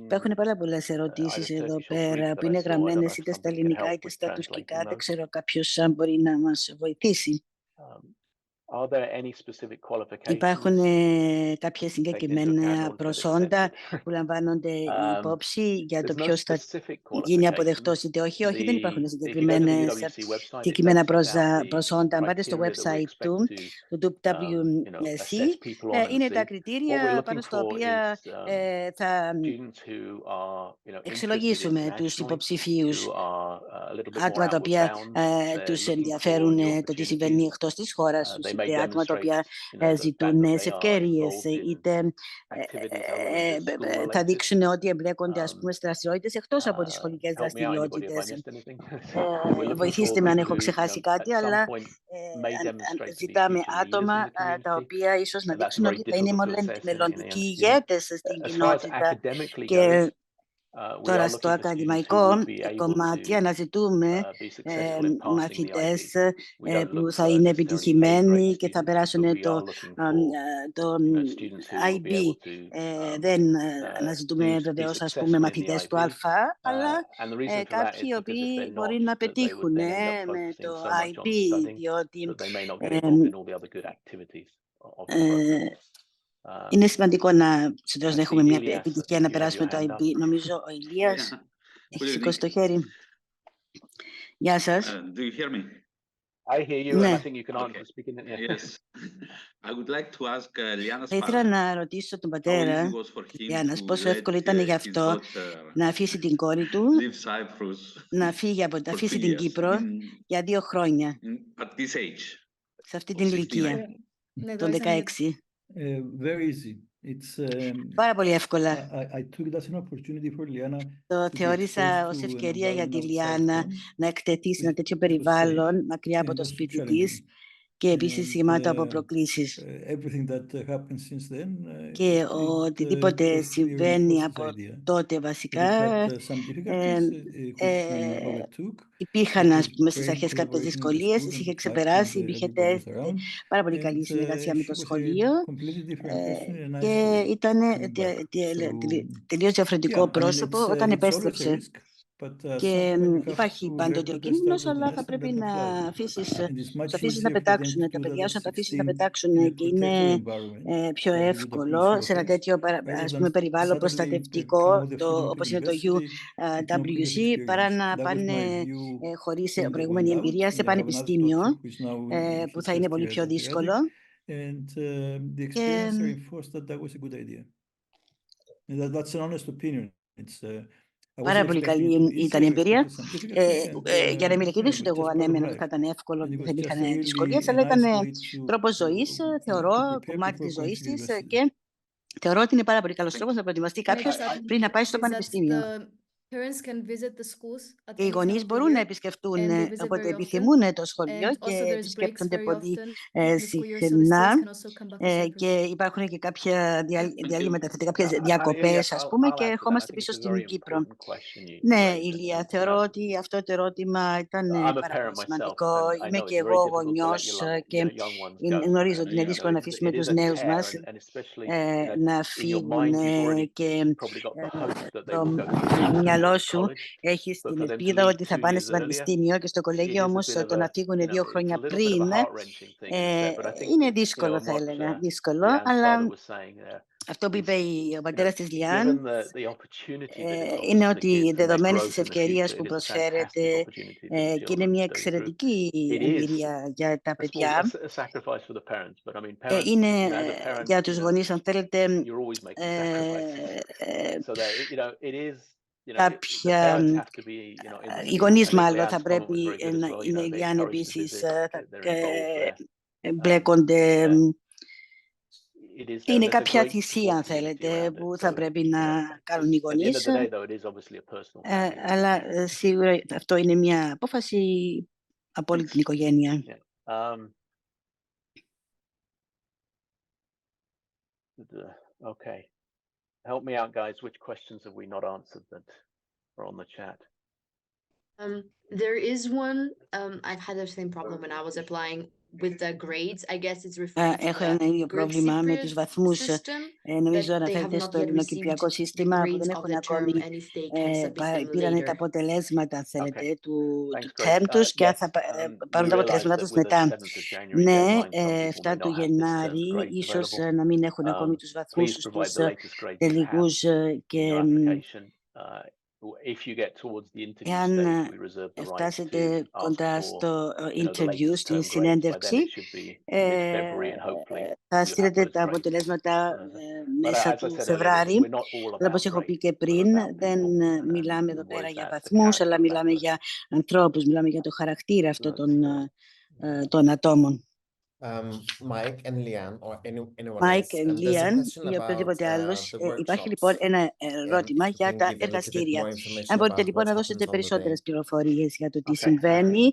Υπάρχουν πάρα πολλές ερωτήσεις εδώ πέρα που είναι γραμμένες είτε στα ελληνικά είτε στα τουρκικά. Δεν ξέρω κάποιος αν μπορεί να μας βοηθήσει. Υπάρχουν κάποια συγκεκριμένα προσόντα που λαμβάνονται υπόψη για το ποιος θα γίνει αποδεκτός είτε όχι? Όχι, δεν υπάρχουν συγκεκριμένα προσόντα. Αν πάτε στο website του UWC, είναι τα κριτήρια πάνω στα οποία θα εξολογήσουμε τους υποψηφίους, άτομα τα οποία τους ενδιαφέρουν το τι συμβαίνει εκτός της χώρας τους. είτε άτομα τα οποία ζητούν νέες ευκαιρίες, είτε θα δείξουν ότι εμπλέκονται, ας πούμε, στις δραστηριότητες εκτός από τις σχολικές δραστηριότητες. Βοηθήστε με αν έχω ξεχάσει κάτι, αλλά ζητάμε άτομα τα οποία ίσως να δείξουν ότι θα είναι μελλοντικοί ηγέτες στην κοινότητα. Και τώρα στο ακαδημαϊκό κομμάτι αναζητούμε μαθητές που θα είναι επιτυχημένοι και θα περάσουν το IB. Δεν αναζητούμε βεβαίως, ας πούμε, μαθητές του Α, αλλά κάποιοι οι οποίοι μπορεί να πετύχουν με το IB, διότι είναι σημαντικό να έχουμε μια επιτυχία να περάσουμε το IB. Νομίζω ο Ηλίας έχει σηκώσει το χέρι. Γεια σας. Do you hear me? I hear you, and I think you can answer speaking. Yes. I would like to ask Liana's Θα ήθελα father να ρωτήσω τον how easy πατέρα it was for him Λιάννας to πόσο let εύκολο ήταν για his αυτό daughter να αφήσει την κόρη του leave Cyprus να φύγει for 2 αφήσει την years Κύπρο για 2 χρόνια at this age σε αυτή of την 69. ηλικία Ναι, των 16. Very easy. Πάρα πολύ εύκολα. I took that as an opportunity for Liana Το to be θεώρησα exposed ως to an ευκαιρία για τη environment outside Λιάννα home, να εκτεθεί σε ένα which τέτοιο was περιβάλλον safe μακριά από and το also σπίτι challenging. της και επίσης γεμάτο από προκλήσεις. Everything that happened since then, Και it οτιδήποτε was clear in συμβαίνει process από idea. τότε It βασικά had some difficulties, which we overtook. υπήρχαν, It ας was πούμε, στις great αρχές κάποιες collaboration with the δυσκολίες, school τις and είχε the faculty ξεπεράσει, and υπήρχε everybody was around. πάρα πολύ καλή And συνεργασία με she το was a σχολείο completely different person in a nice και way ήταν coming back. τελείως διαφορετικό Yeah, I mean, πρόσωπο όταν it's always a επέστρεψε. risk, but at Και some point you have υπάρχει to πάντοτε ο let the κίνδυνος, stars of the αλλά nest θα and πρέπει let them να fly. αφήσεις, And it's much τους αφήσεις να easier for them to πετάξουν, τα do that παιδιά at σου να τα αφήσεις να 16 πετάξουν in a και protected είναι environment πιο that you would εύκολο σε ένα appreciate, τέτοιο, rather ας than πούμε, περιβάλλον suddenly come προστατευτικό, out of Finland όπως είναι το University with no previous UWC, παρά experience. να That was πάνε my view χωρίς when they προηγούμενη went out, εμπειρία σε and I have another πανεπιστήμιο, daughter who is now in που his θα είναι first πολύ year πιο at δύσκολο. Adriatic, and the Και experience reinforced that that was a good idea. And that's an honest opinion. I πάρα wasn't πολύ expecting it to καλή be easy. ήταν η I εμπειρία. expected some difficulties, and Για να είμαι ειλικρινής, it ούτε was εγώ just part of ανέμενα ότι θα life. ήταν εύκολο, And it ότι was θα just υπήρχαν a δυσκολίες, really αλλά ήταν nice way τρόπος ζωής, θεωρώ, to prepare κομμάτι before της going ζωής to της university. και θεωρώ ότι είναι πάρα πολύ καλός τρόπος να προετοιμαστεί Can I κάποιος just add πριν να πάει στο is that πανεπιστήμιο. the parents can visit the schools at Και οι any time γονείς of the μπορούν να year επισκεφτούν and they visit όποτε very often. επιθυμούν το σχολείο And και also there's breaks επισκέπτονται very πολύ often in the school year, so the συχνά. students can also come back to Cyprus. Και υπάρχουν και κάποια διαλύματα, κάποιες Ilias, διακοπές, ας πούμε, I'll και add to that. I ερχόμαστε think πίσω it's a στην very Κύπρο. important question you Ναι, raised. Ηλία, θεωρώ ότι αυτό το ερώτημα ήταν I'm a πάρα parent πολύ myself, σημαντικό. and I Είμαι know και it's very εγώ difficult to let γονιός your και young ones go. γνωρίζω ότι είναι You δύσκολο know, να αφήσουμε it is τους a νέους care, μας and especially να in your φύγουν mind, you've already και probably got the hopes that they το will go to uni or μυαλό to σου college. έχεις But την for them to ελπίδα leave ότι θα 2 πάνε years στο earlier, πανεπιστήμιο και στο it κολέγιο, is a όμως bit of το να a, φύγουν 2 it's a χρόνια little bit of πριν a heart-wrenching thing to say. But I think, είναι δύσκολο, θα what έλεγα, δύσκολο, Leanne's αλλά father was saying there αυτό που is, είπε ο πατέρας της Λιάν given the opportunity that it offers είναι to the ότι kids and their δεδομένης growth της in the ευκαιρίας future, που it is a fantastic προσφέρεται opportunity that the και είναι children μια go through. εξαιρετική It is εμπειρία για τα a παιδιά. sacrifice for the parents, but I mean, parents, Είναι as a parent, για τους γονείς, αν θέλετε, you're always making sacrifices. So that, it is, the κάποια parents have to be, in the οι seat. γονείς I think μάλλον θα Leanne's mum was πρέπει very good as well. είναι η They Λιάν encourage the επίσης, visit, they're involved there. μπλέκονται. Είναι There's a κάποια great θυσία, αν support community θέλετε, around it. που So, θα πρέπει να κάνουν οι at the end of γονείς. the day, though, it is obviously a personal family Αλλά σίγουρα αυτό είναι μια απόφαση από όλη την οικογένεια. Yeah. Okay. Help me out, guys. Which questions have we not answered that are on the chat? There is one. I've had the same problem when I was applying with the grades. I guess it's referring to Έχω ένα ίδιο the Greek πρόβλημα με τους Cypriot βαθμούς. system, Νομίζω that they have αναφέρεται not στο yet ελληνοκυπριακό received the σύστημα που grades δεν of έχουν the ακόμη term, and if they can submit them πήραν τα later. αποτελέσματα, αν θέλετε, του Thanks, term Grace. τους και Yes, θα we πάρουν τα realize αποτελέσματά that τους with the μετά. 7th of January Ναι, deadline, some people 7 may του not have this Γενάρη, grades ίσως available. να μην έχουν ακόμη τους βαθμούς Please τους provide τους the latest grades you have τελικούς in και your application. If you get towards the interview εάν stage, we reserve the right to φτάσετε ask κοντά for, στο the interview, latest στην term grades. By then συνέντευξη, it should be mid-February, and hopefully θα you have στείλετε those τα grades. αποτελέσματα But μέσα as I του said earlier, Φεβράρι. we're not all Αλλά όπως about έχω πει grades. και We're πριν, about δεν people, μιλάμε and εδώ πέρα what is για the βαθμούς, character αλλά of that μιλάμε person. για ανθρώπους, μιλάμε για το χαρακτήρα αυτών των ατόμων. Mike and Leanne or anyone Mike else. and There's a Leanne question ή about οποιοδήποτε άλλος. the Υπάρχει λοιπόν workshops. ένα If ερώτημα you για can τα give a little bit εργαστήρια. more information Αν μπορείτε about λοιπόν what να happens δώσετε on the day. περισσότερες πληροφορίες για το τι Okay. συμβαίνει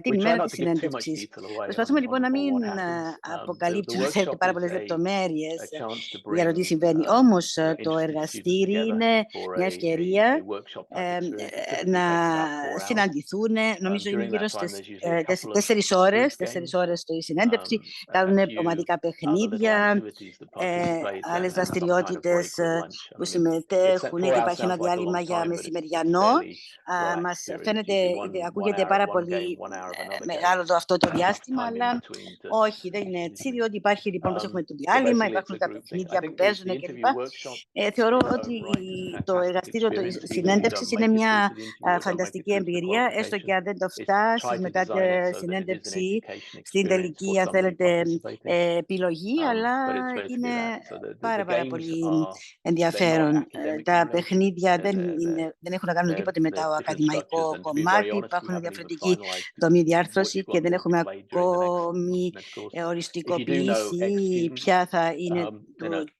την We try ημέρα not της to give too much συνέντευξης. detail away Προσπαθούμε on λοιπόν να μην what happens. The αποκαλύψουμε workshop πάρα is πολλές a λεπτομέρειες chance to για το τι bring συμβαίνει. Όμως το interested students εργαστήρι together είναι for μια ευκαιρία workshop type experience. It typically να takes about 4 hours. συναντηθούν. Νομίζω είναι During γύρω that time, στις there's usually a couple of 4 ώρες. group 4 games, ώρες το η συνέντευξη. a Κάνουν few ομαδικά other little παιχνίδια, activities that participate, άλλες and some kind of δραστηριότητες break with lunch. που I mean, συμμετέχουν 4 και hours υπάρχει ένα sounds like a διάλειμμα long για time, but it's μεσημεριανό. fairly Μας relaxed. It's φαίνεται, usually ακούγεται 1 hour πάρα of one πολύ game, 1 hour of another μεγάλο game, αυτό το enough διάστημα, time in αλλά between to όχι, δεν είναι έτσι, διότι υπάρχει λοιπόν, όπως έχουμε το so διάλειμμα, basically it's υπάρχουν a τα group thing. I παιχνίδια που think παίζουν the κλπ. interview workshop Θεωρώ is its ότι own right, το fantastic εργαστήριο experience. της Even if you don't συνέντευξης είναι make it through μια to the interview or don't make it φανταστική through to the εμπειρία, έστω qualification, και αν δεν το is φτάσεις try to μετά τη design it so that it is an συνέντευξη education στην experience τελική, for αν somebody θέλετε, participating. επιλογή, αλλά But it's basically είναι that. So the πάρα games πολύ are, they're not ενδιαφέρον. academically Τα related. παιχνίδια δεν έχουν να κάνουν They're τίποτε με το different structures, ακαδημαϊκό and to be very κομμάτι. honest, we Υπάρχουν haven't even διαφορετική finalized δομή διάρθρωση which και δεν one will be έχουμε played during the ακόμη next course. If you do know οριστικοποιήσει ex-students, ποια θα είναι του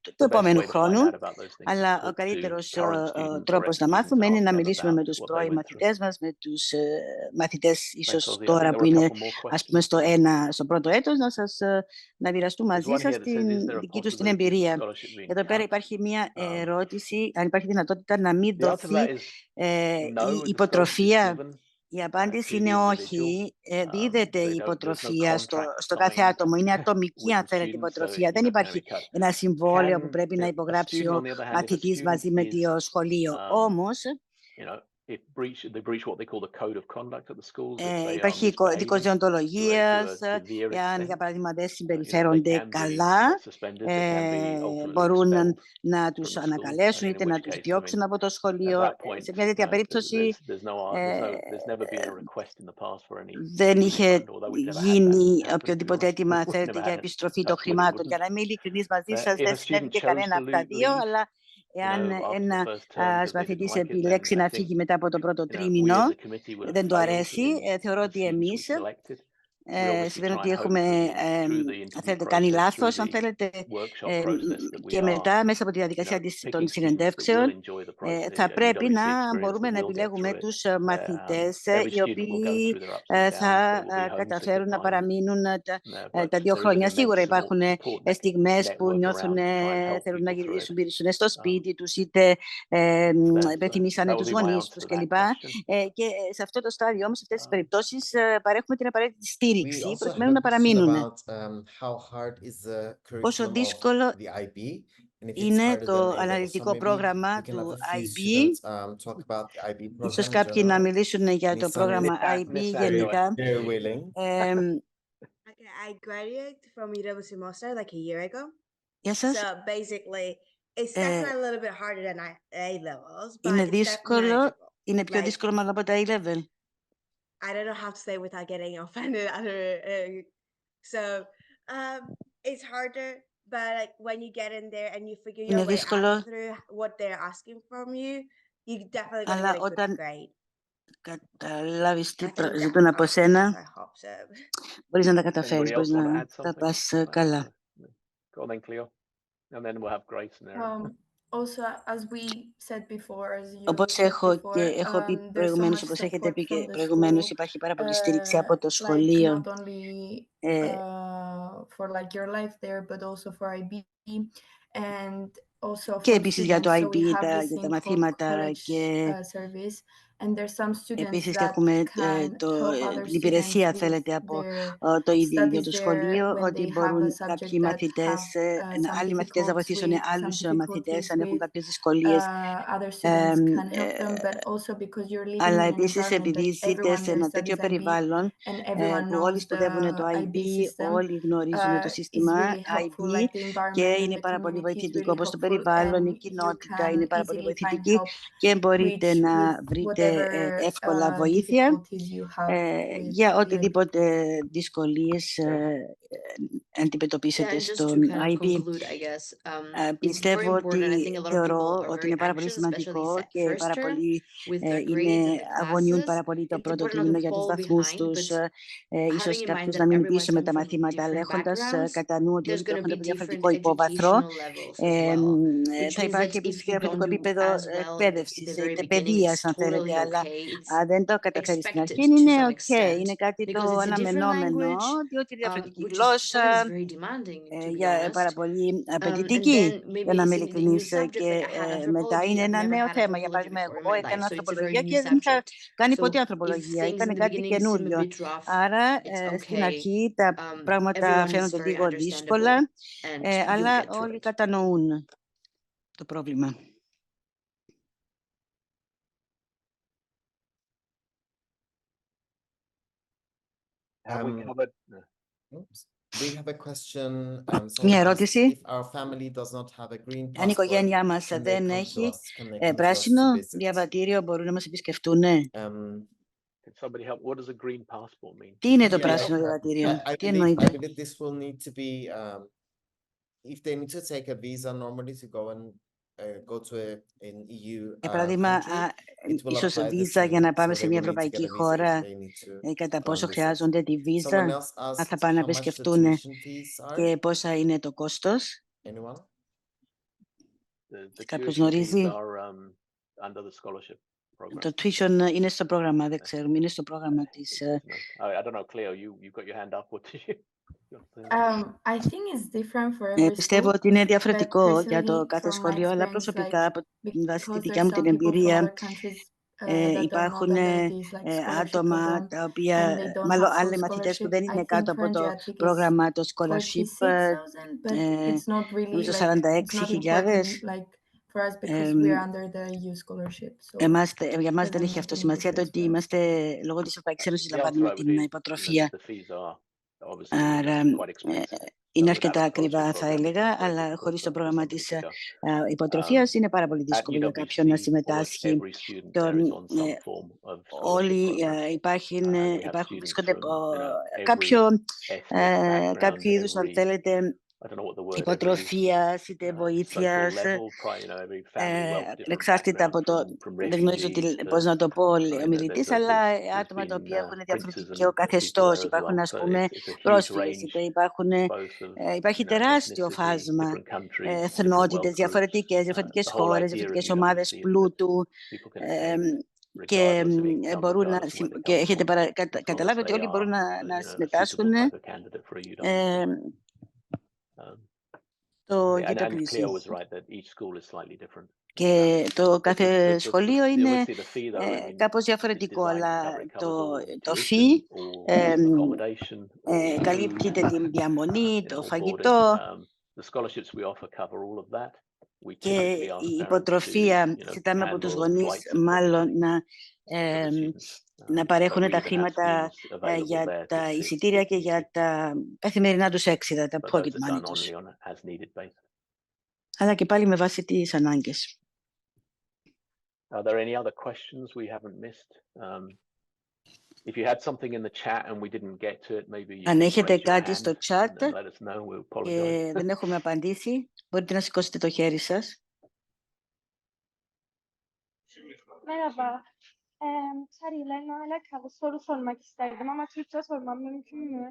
the best επόμενου way to find χρόνου. out about those things is Αλλά talk ο to καλύτερος current students or τρόπος να ex-students μάθουμε and είναι ask να them μιλήσουμε about με τους what they πρώην went through. μαθητές μας, με τους μαθητές Thanks, ίσως Ozzy. I think τώρα there που were a είναι, couple more ας πούμε, questions. στο πρώτο έτος, να μοιραστούν There's μαζί one σας here that says, is την there a δική τους την possibility of the εμπειρία. scholarship being Εδώ πέρα cut? υπάρχει μια ερώτηση, αν υπάρχει δυνατότητα να μην The answer to δοθεί that is no, η the scholarship is υποτροφία. given Η απάντηση to είναι the individual. όχι. Δίδεται η There's no υποτροφία contract στο κάθε signed άτομο. Είναι ατομική, with αν the θέλετε, student, so υποτροφία. you're Δεν not going to υπάρχει be cut. ένα συμβόλαιο που Can πρέπει να a υπογράψει student, ο on the other hand, if a μαθητής student μαζί με is, το σχολείο. Όμως, if they breach what they call the code of conduct at the schools, if they are υπάρχει κώδικος misbehaving δεοντολογίας, to a severe εάν για extent, παράδειγμα δεν they συμπεριφέρονται can be καλά, suspended, they can be ultimately μπορούν expelled να from τους the school, ανακαλέσουν in είτε which να τους case, I διώξουν mean, από το at σχολείο. that point, Σε μια τέτοια περίπτωση there's never been a request in the past for any δεν είχε refund, although we've never had that γίνει happen, to be οποιοδήποτε honest. αίτημα, We've θέλετε, never για had επιστροφή touch των wood, it χρημάτων. wouldn't. Για να είμαι ειλικρινής μαζί σας, If δεν a συνέβη student και chose κανένα to από τα δύο, leave, αλλά εάν after the ένα first term because they didn't μαθητής like it, then επιλέξει I να think, φύγει μετά από το πρώτο we τρίμηνο, as a committee would have δεν του failed αρέσει, in θεωρώ the ότι students we εμείς selected. We obviously σημαίνει try ότι and hope έχουμε, that through the αν interview θέλετε, κάνει process, through λάθος, αν the θέλετε, workshop process, that we και are, μετά μέσα από τη διαδικασία των picking students that will συνεντεύξεων enjoy the process, θα a πρέπει UWC να experience μπορούμε that να will get επιλέγουμε through it. τους Where, μαθητές every οι student will go οποίοι through their ups and downs. θα They will be homesick at καταφέρουν να times. παραμείνουν But τα 2 there is an χρόνια. immense Σίγουρα υπάρχουν support στιγμές που network νιώθουν, around to try and help θέλουν να people through it. γυρίσουν πίσω στο σπίτι τους, είτε υπενθυμίσανε That τους would be my γονείς answer τους to that κλπ. question. Και σε αυτό το στάδιο όμως, σε αυτές τις περιπτώσεις, παρέχουμε την απαραίτητη We στήριξη also προκειμένου have να a question παραμείνουν. about how hard is the Πόσο curriculum of δύσκολο the IB, and if it's είναι harder than το A-level. So αναλυτικό maybe πρόγραμμα we can have του a few IB. students talk about the IB Ίσως program in κάποιοι να general. μιλήσουν για το πρόγραμμα IB γενικά. They're willing. Okay, I graduated from UWC Monster like a year ago. Γεια σας. So basically, it's definitely a little bit harder than A levels, but Είναι it's δύσκολο, manageable. είναι πιο Like, δύσκολο μάλλον από τα A-level. I don't know how to say without getting offended. So it's harder, but like when you get in there and you figure your Είναι way δύσκολο, out through what they're asking from you, you definitely gonna αλλά get a good όταν grade. καταλάβεις τι I think ζητούν από that σένα, I hope so. μπορείς να τα Anybody καταφέρεις, else μπορείς want to να add τα something? πας καλά. Go on then, Cleo. And then we'll have Grace and Aaron. Also, as we said before, as you Όπως said έχω before, πει there's so προηγουμένως, much όπως έχετε support πει και from the προηγουμένως, school, υπάρχει πάρα πολύ στήριξη από το like σχολείο. not only for like your life there, but also for IB and also Και from επίσης για το students. So IB, we have για this τα thing called μαθήματα college και service, and there's some students επίσης και that έχουμε can help other την υπηρεσία, students with θέλετε, από their το ίδιο studies το there σχολείο, when ότι they have a μπορούν subject κάποιοι that μαθητές, have άλλοι some μαθητές να difficulties βοηθήσουν with, some άλλους μαθητές αν έχουν difficulties with. κάποιες δυσκολίες. Other students can help them, but also because you're living Αλλά in an επίσης environment επειδή that ζείτε everyone σε there ένα studies τέτοιο IB περιβάλλον and everyone που όλοι knows σπουδεύουν το the IB, IB system, όλοι γνωρίζουν το is σύστημα really helpful. IB Like the και environment and είναι the πάρα πολύ community is βοηθητικό, really όπως το helpful, περιβάλλον, η and you κοινότητα can είναι πάρα πολύ easily find βοηθητική help και μπορείτε with να βρείτε εύκολα βοήθεια για οτιδήποτε δυσκολίες αντιμετωπίσετε στον IB. Πιστεύω ότι θεωρώ ότι είναι πάρα πολύ σημαντικό και πάρα πολύ αγωνιούν πάρα πολύ το πρώτο τρίμηνο για τους βαθμούς τους. Ίσως κάποιους να μείνουν πίσω με τα μαθήματα, αλλά έχοντας κατά νου ότι όλοι έχουν διαφορετικό υπόβαθρο, θα υπάρχει επίσης διαφορετικό επίπεδο εκπαίδευσης, παιδείας αν θέλετε, αλλά αν δεν το καταφέρει στην αρχή είναι ok, είναι κάτι το αναμενόμενο, διότι διαφορετική γλώσσα, πάρα πολύ απαιτητική, για να είμαι ειλικρινής, και μετά είναι ένα νέο θέμα. Για παράδειγμα, εγώ έκανα ανθρωπολογία και δεν είχα κάνει ποτέ ανθρωπολογία, ήταν κάτι καινούριο. Άρα, στην αρχή τα πράγματα φαίνονται λίγο δύσκολα, αλλά όλοι κατανοούν το πρόβλημα. Μια ερώτηση. Αν η οικογένειά μας δεν έχει πράσινο διαβατήριο, μπορούν να μας επισκεφτούν? Τι είναι το πράσινο διαβατήριο? Τι εννοείται? Για παράδειγμα, ίσως βίζα για να πάμε σε μια ευρωπαϊκή χώρα, κατά πόσο χρειάζονται τη βίζα, αν θα πάνε να επισκεφτούν και πόσα είναι το κόστος? Κάποιος γνωρίζει? Το tuition είναι στο πρόγραμμα, δεν ξέρουμε, είναι στο πρόγραμμα της... Πιστεύω ότι είναι διαφορετικό για το κάθε σχολείο, αλλά προσωπικά, από τη δικιά μου την εμπειρία, υπάρχουν άτομα τα οποία, μάλλον άλλοι μαθητές που δεν είναι κάτω από το πρόγραμμα, το scholarship, νομίζω 46.000. Για μας δεν έχει αυτό σημασία, το ότι είμαστε λόγω της Ευρωπαϊκής Ένωσης λαμβάνουμε την υποτροφία. Άρα είναι αρκετά ακριβά, θα έλεγα, αλλά χωρίς το πρόγραμμα της υποτροφίας είναι πάρα πολύ δύσκολο για κάποιον να συμμετάσχει. Όλοι βρίσκονται κάποιο είδους, αν θέλετε, υποτροφίας είτε βοήθειας, εξάρτητα από το, δεν γνωρίζω πώς να το πω ο μιλητής, αλλά άτομα τα οποία έχουν διαφορετικό καθεστώς, υπάρχουν ας πούμε πρόσφυγες, είτε υπάρχει τεράστιο φάσμα, εθνότητες διαφορετικές χώρες, διαφορετικές ομάδες πλούτου, και έχετε καταλάβει ότι όλοι μπορούν να συμμετάσχουν το κοίτο. Και το κάθε σχολείο είναι κάπως διαφορετικό, αλλά το φι καλύπτει την διαμονή, το φαγητό και η υποτροφία. Ζητάμε από τους γονείς μάλλον να παρέχουν τα χρήματα για τα εισιτήρια και για τα καθημερινά τους έξιδα, τα pocket money τους. Αλλά και πάλι με βάση τις ανάγκες. Αν έχετε κάτι στο chat και δεν έχουμε απαντήσει, μπορείτε να σηκώσετε το χέρι σας. Merhaba. Sarıyla alakalı soru sormak isterdim ama Türkçe sormam mümkün mü?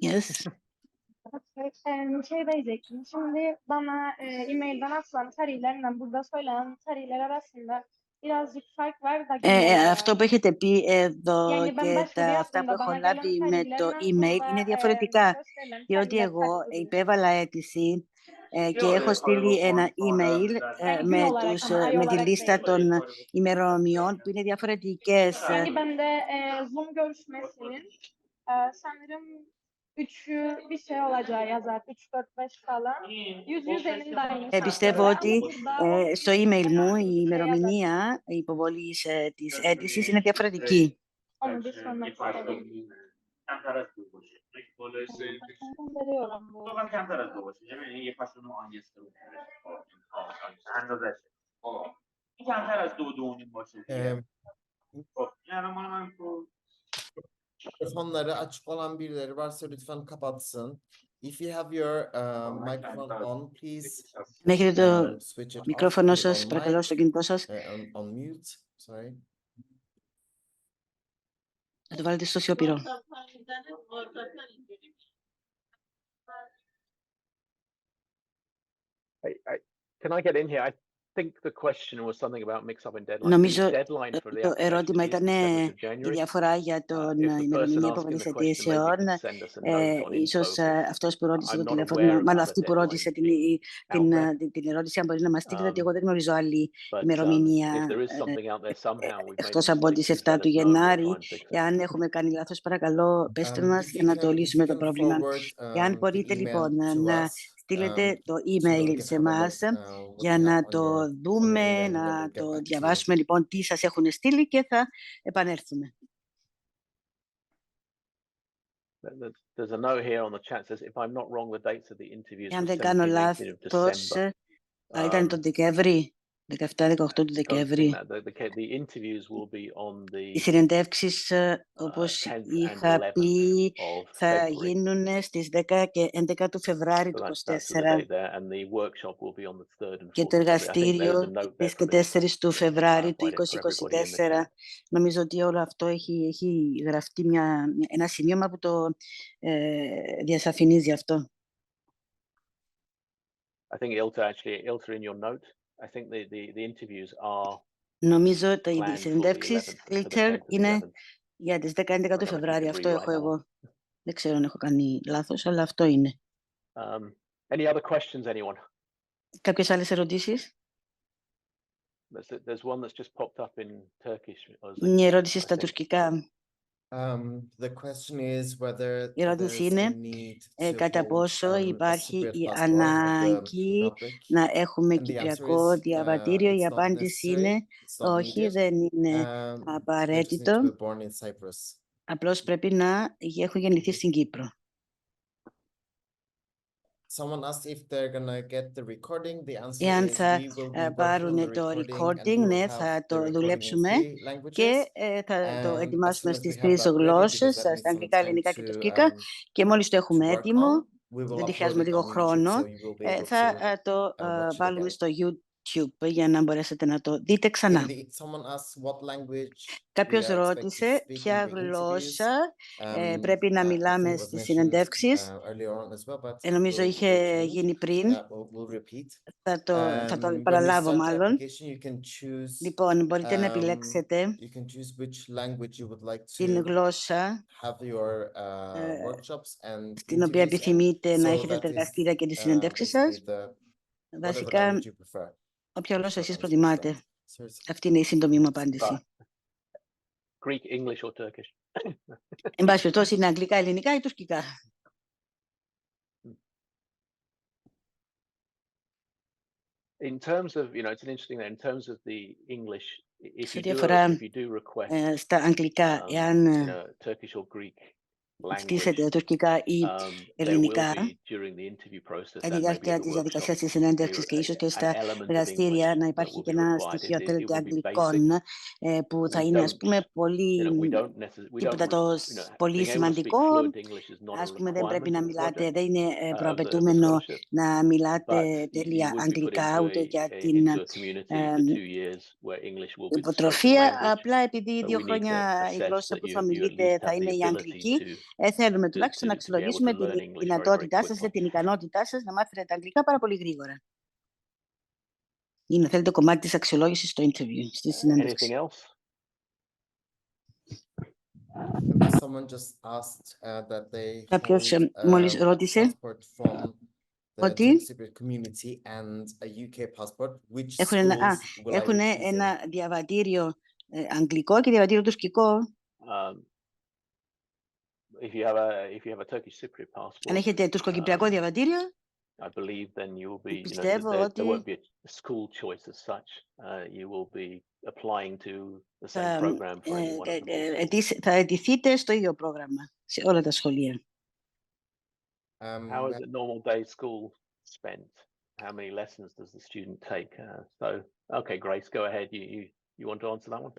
Yes. Şey diyecektim. Şimdi bana e-mailden atılan tarihlerle burada söylenen tarihler arasında birazcık fark var da. Αυτό που έχετε πει εδώ και αυτά που έχω λάβει με το email είναι διαφορετικά, διότι εγώ υπέβαλα αίτηση και έχω στείλει ένα email με τη λίστα των ημερομηνιών που είναι διαφορετικές. Πιστεύω ότι στο email μου η ημερομηνία υποβολής της αίτησης είναι διαφορετική. Non vedevo Mikrofonları açık olan birileri varsa lütfen kapatsın. If you have your microphone on, please Αν έχετε το switch it off. μικρόφωνο Put it σας, on παρακαλώ, στο mic, κινητό σας, on mute. Sorry. να το βάλετε στο σιωπηρό. Can I get in here? I think the question was something about mix-up and deadline. Νομίζω The deadline for the το application ερώτημα is the ήταν 7th of η January. διαφορά για την If the person ημερομηνία asking υποβολής the question maybe αιτήσεων. can send us a note on Ίσως info, but αυτός που ρώτησε I'm το not τηλέφωνο, aware of μάλλον other αυτή που ρώτησε deadlines being out there. την ερώτηση, αν μπορεί να μας στείλει, ότι εγώ δεν γνωρίζω άλλη But if ημερομηνία there is something out there somehow we've made a εκτός από mistake, τις please 7 let του us know and we'll Γενάρη. try and fix it. Εάν έχουμε κάνει λάθος, παρακαλώ πέστε μας If για you να το can, if λύσουμε you το can πρόβλημα. forward Εάν the μπορείτε email λοιπόν to να us, στείλετε το so that we email can σε have a εμάς look what για you have να on το your δούμε, email, and then να we'll get το back to you. διαβάσουμε λοιπόν τι σας έχουν στείλει και θα επανέλθουμε. There's a note here on the chat says, if I'm not wrong, the dates of the interviews Εάν were δεν 17 κάνω and 18 of λάθος, December. ήταν το Δεκέμβρη, 17-18 του Don't think Δεκέμβρη. that. The interviews will be on Οι the συνεντεύξεις, όπως 10th and είχα 11th πει, of θα February. γίνουν στις 10 και 11 του Φεβρουάριου So του that's the 24 date there, and the workshop will be on the 3rd and 4th και of το February. I think there is a εργαστήριο note there στις from και Ilse 4 του that Φεβρουάριου του clarified it for everybody in the 2024. chat. Νομίζω ότι όλο αυτό έχει γραφτεί ένα σημείωμα που το διασαφηνίζει αυτό. I think Ilse, in your note, I think the interviews are Νομίζω ότι οι planned for the συνεντεύξεις 11th, for the Ilter 10th and είναι 11th. για τις 10-11 του I don't know if you Φεβρουάριου. could Αυτό rewrite έχω that one. εγώ. Δεν ξέρω αν έχω κάνει λάθος, αλλά αυτό είναι. Any other questions, anyone? Κάποιες άλλες ερωτήσεις? There's one that's just popped up in Turkish. Μια ερώτηση I στα think. τουρκικά. The question is whether Η ερώτηση there's a είναι need to κατά hold πόσο a υπάρχει Cypriot η passport for the ανάγκη Republic. να έχουμε And the answer κυπριακό is διαβατήριο. Η it's not απάντηση necessary, είναι it's not όχι, needed. δεν είναι They just need to απαραίτητο. be born in Cyprus. Απλώς πρέπει να έχουν γεννηθεί στην Κύπρο. Someone asked if they're gonna get the recording. The answer Εάν is θα we will be working on the πάρουν το recording and we recording, will ναι, have θα the το recording in δουλέψουμε 3 και languages. θα το And as ετοιμάσουμε soon as we στις have τρεις that ready, because γλώσσες, that στα needs some αγγλικά, time ελληνικά και to τουρκικά, και μόλις το έχουμε work έτοιμο, on, we will διότι upload χρειάζομαι it λίγο on YouTube, χρόνο, so you will be able θα to το watch it βάλουμε again. στο YouTube για να μπορέσετε να το δείτε ξανά. Someone asked what language Κάποιος we are expected to ρώτησε speak in ποια the interviews. γλώσσα πρέπει να I think μιλάμε it was στις mentioned συνεντεύξεις. earlier on as well, but Νομίζω we'll είχε change. γίνει πριν. We'll repeat. Θα το When you παραλάβω start the μάλλον. application, you can choose. Λοιπόν, μπορείτε να επιλέξετε You can choose which language you would like την to γλώσσα have your workshops and στην οποία interviews in. επιθυμείτε να So έχετε that τα is εργαστήρια και τις συνεντεύξεις σας. whatever Βασικά, language you prefer. όποια Short γλώσσα εσείς answer is προτιμάτε. that. Αυτή είναι η σύντομη μου απάντηση. Greek, English or Turkish? Εν πάση περιπτώσει, είναι αγγλικά, ελληνικά ή τουρκικά. In terms of, it's an interesting, in terms of the English, if Σε you ό,τι αφορά do request, στα αγγλικά, εάν Turkish or Greek language, στήσετε τουρκικά ή there will ελληνικά, be during the interview process κατά τη and maybe at διάρκεια the της workshop, διαδικασίας της συνέντευξης και ίσως και an στα element of εργαστήρια English να that υπάρχει will και be ένα required. στοιχείο, It θέλετε, will be αγγλικών, basic. που θα We είναι, don't, ας πούμε, πολύ τίποτα πολύ σημαντικό. Ας πούμε, δεν πρέπει να μιλάτε, δεν είναι προαπαιτούμενο να μιλάτε τέλεια αγγλικά, ούτε για την υποτροφία. Απλά επειδή 2 χρόνια η γλώσσα που θα μιλείτε θα είναι η αγγλική, θέλουμε τουλάχιστον να αξιολογήσουμε την δυνατότητά σας, την ικανότητά σας να μάθετε τα αγγλικά πάρα πολύ γρήγορα. Ή να θέλετε κομμάτι της αξιολόγησης στο interview, στη συνέντευξη. Κάποιος μόλις ρώτησε ότι έχουν ένα διαβατήριο αγγλικό και διαβατήριο τουρκικό. Αν έχετε τουρκοκυπριακό διαβατήριο, πιστεύω ότι θα αιτηθείτε στο ίδιο πρόγραμμα σε όλα τα σχολεία. How is a normal day school spent? How many lessons does the student take? Okay, Grace, go ahead. You want to answer that one?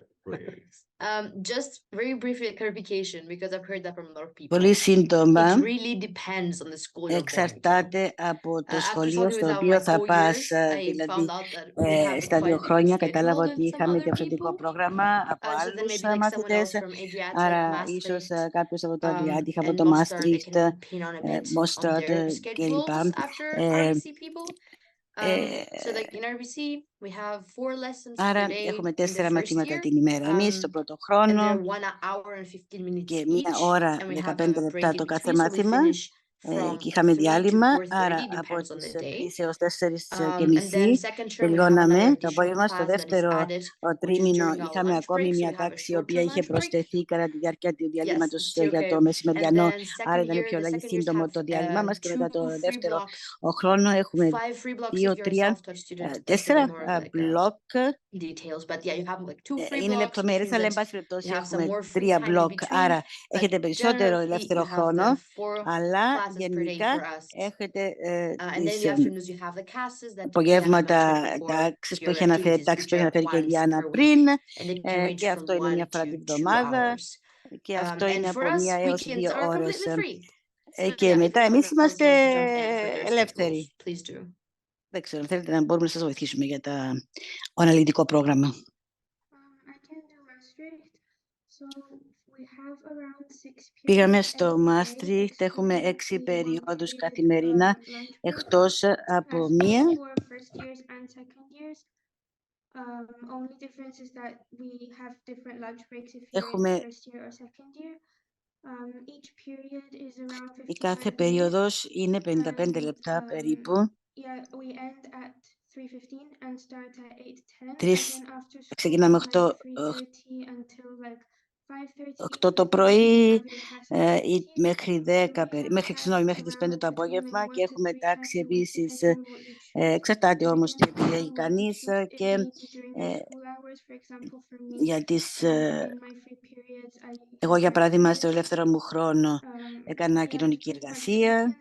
Just very briefly clarification, because I've heard that from a lot of people. Πολύ σύντομα, It really depends on the school you're going to. εξαρτάται από το After σχολείο talking στο with οποίο my θα 4 πας. years, I Δηλαδή, found out that we have στα 2 quite a χρόνια different κατάλαβα schedule ότι than some είχαμε other διαφορετικό people. πρόγραμμα από So then άλλους maybe like someone μαθητές. else from Adriatic, Άρα, ίσως Maastricht, κάποιος από το Adriatic, από and το Mostar, they Maastricht, can pin on a bit on Mostar their κλπ. schedules after RBC people. So like in RBC, we have 4 lessons per Άρα, day έχουμε in the 4 first μαθήματα year, την ημέρα εμείς, το πρώτο χρόνο, and they're 1 hour and 15 minutes και each, 1 ώρα and we have 15 a break λεπτά in το κάθε between, so we μάθημα. finish from Και είχαμε 3 to διάλειμμα, 4:30, άρα από depends on τις the day. 3 έως 4 και And then μισή second term, we have τελειώναμε another το additional απόγευμα. Στο class that is δεύτερο added, which is τρίμηνο during our είχαμε lunch ακόμη break, so μια we have a τάξη η short οποία term είχε lunch break. προσθεθεί κατά τη διάρκεια του Yes, διαλύματος still για okay. το And μεσημεριανό, then άρα second ήταν year, πιο the second years σύντομο have το διάλειμμά μας, και μετά 2 το free δεύτερο blocks. χρόνο έχουμε 5 free blocks if 2, you're a 3, self-taught student. That's a bit 4 more of like μπλοκ. details, but yeah, you have like 2 free Είναι blocks, which λεπτομέρειες, means αλλά εν that πάση περιπτώσει you have some έχουμε more free 3 time in μπλοκ, between. άρα But έχετε περισσότερο generally, ελεύθερο you have χρόνο, the 4 αλλά classes per day γενικά for us. έχετε And then τις in the afternoons, you have the classes that Liana απογεύματα, mentioned before, τάξεις που your έχει αναφέρει, activities, τάξεις which που έχει are αναφέρει και η once Λιάννα per πριν, week, and they can range και from αυτό είναι 1 μια φορά to τη 2 βδομάδα, hours. και αυτό είναι And από for us, 1 έως 2 weekends are ώρες. completely free. So Και yeah, if μετά anyone εμείς else είμαστε wants to jump in for their ελεύθεροι. schedules, please do. Δεν ξέρω, θέλετε να μπορούμε να σας βοηθήσουμε για το αναλυτικό πρόγραμμα. Πήγαμε στο Μάστριχτ, έχουμε 6 περιόδους καθημερινά, εκτός από μία. Έχουμε η κάθε περίοδος είναι 55 λεπτά περίπου. Ξεκινάμε 8 το πρωί μέχρι τις 5 το απόγευμα, και έχουμε τάξη επίσης. Εξαρτάται όμως τι επιλέγει κανείς, και για τις... Εγώ, για παράδειγμα, στο ελεύθερο μου χρόνο έκανα κοινωνική εργασία,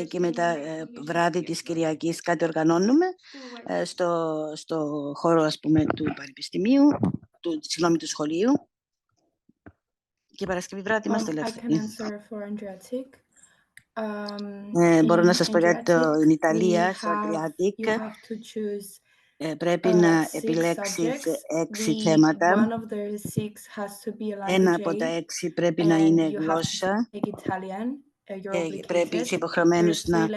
και μετά βράδυ της Κυριακής κάτι οργανώνουμε στο χώρο, ας πούμε, του Πανεπιστημίου, του σχολείου, και Παρασκευή βράδυ είμαστε ελεύθεροι. Μπορώ να σας πω για την Ιταλία, στο Adriatic. Πρέπει να επιλέξεις 6 θέματα. Ένα από τα 6 πρέπει να είναι γλώσσα. Πρέπει, είσαι υποχρεωμένος να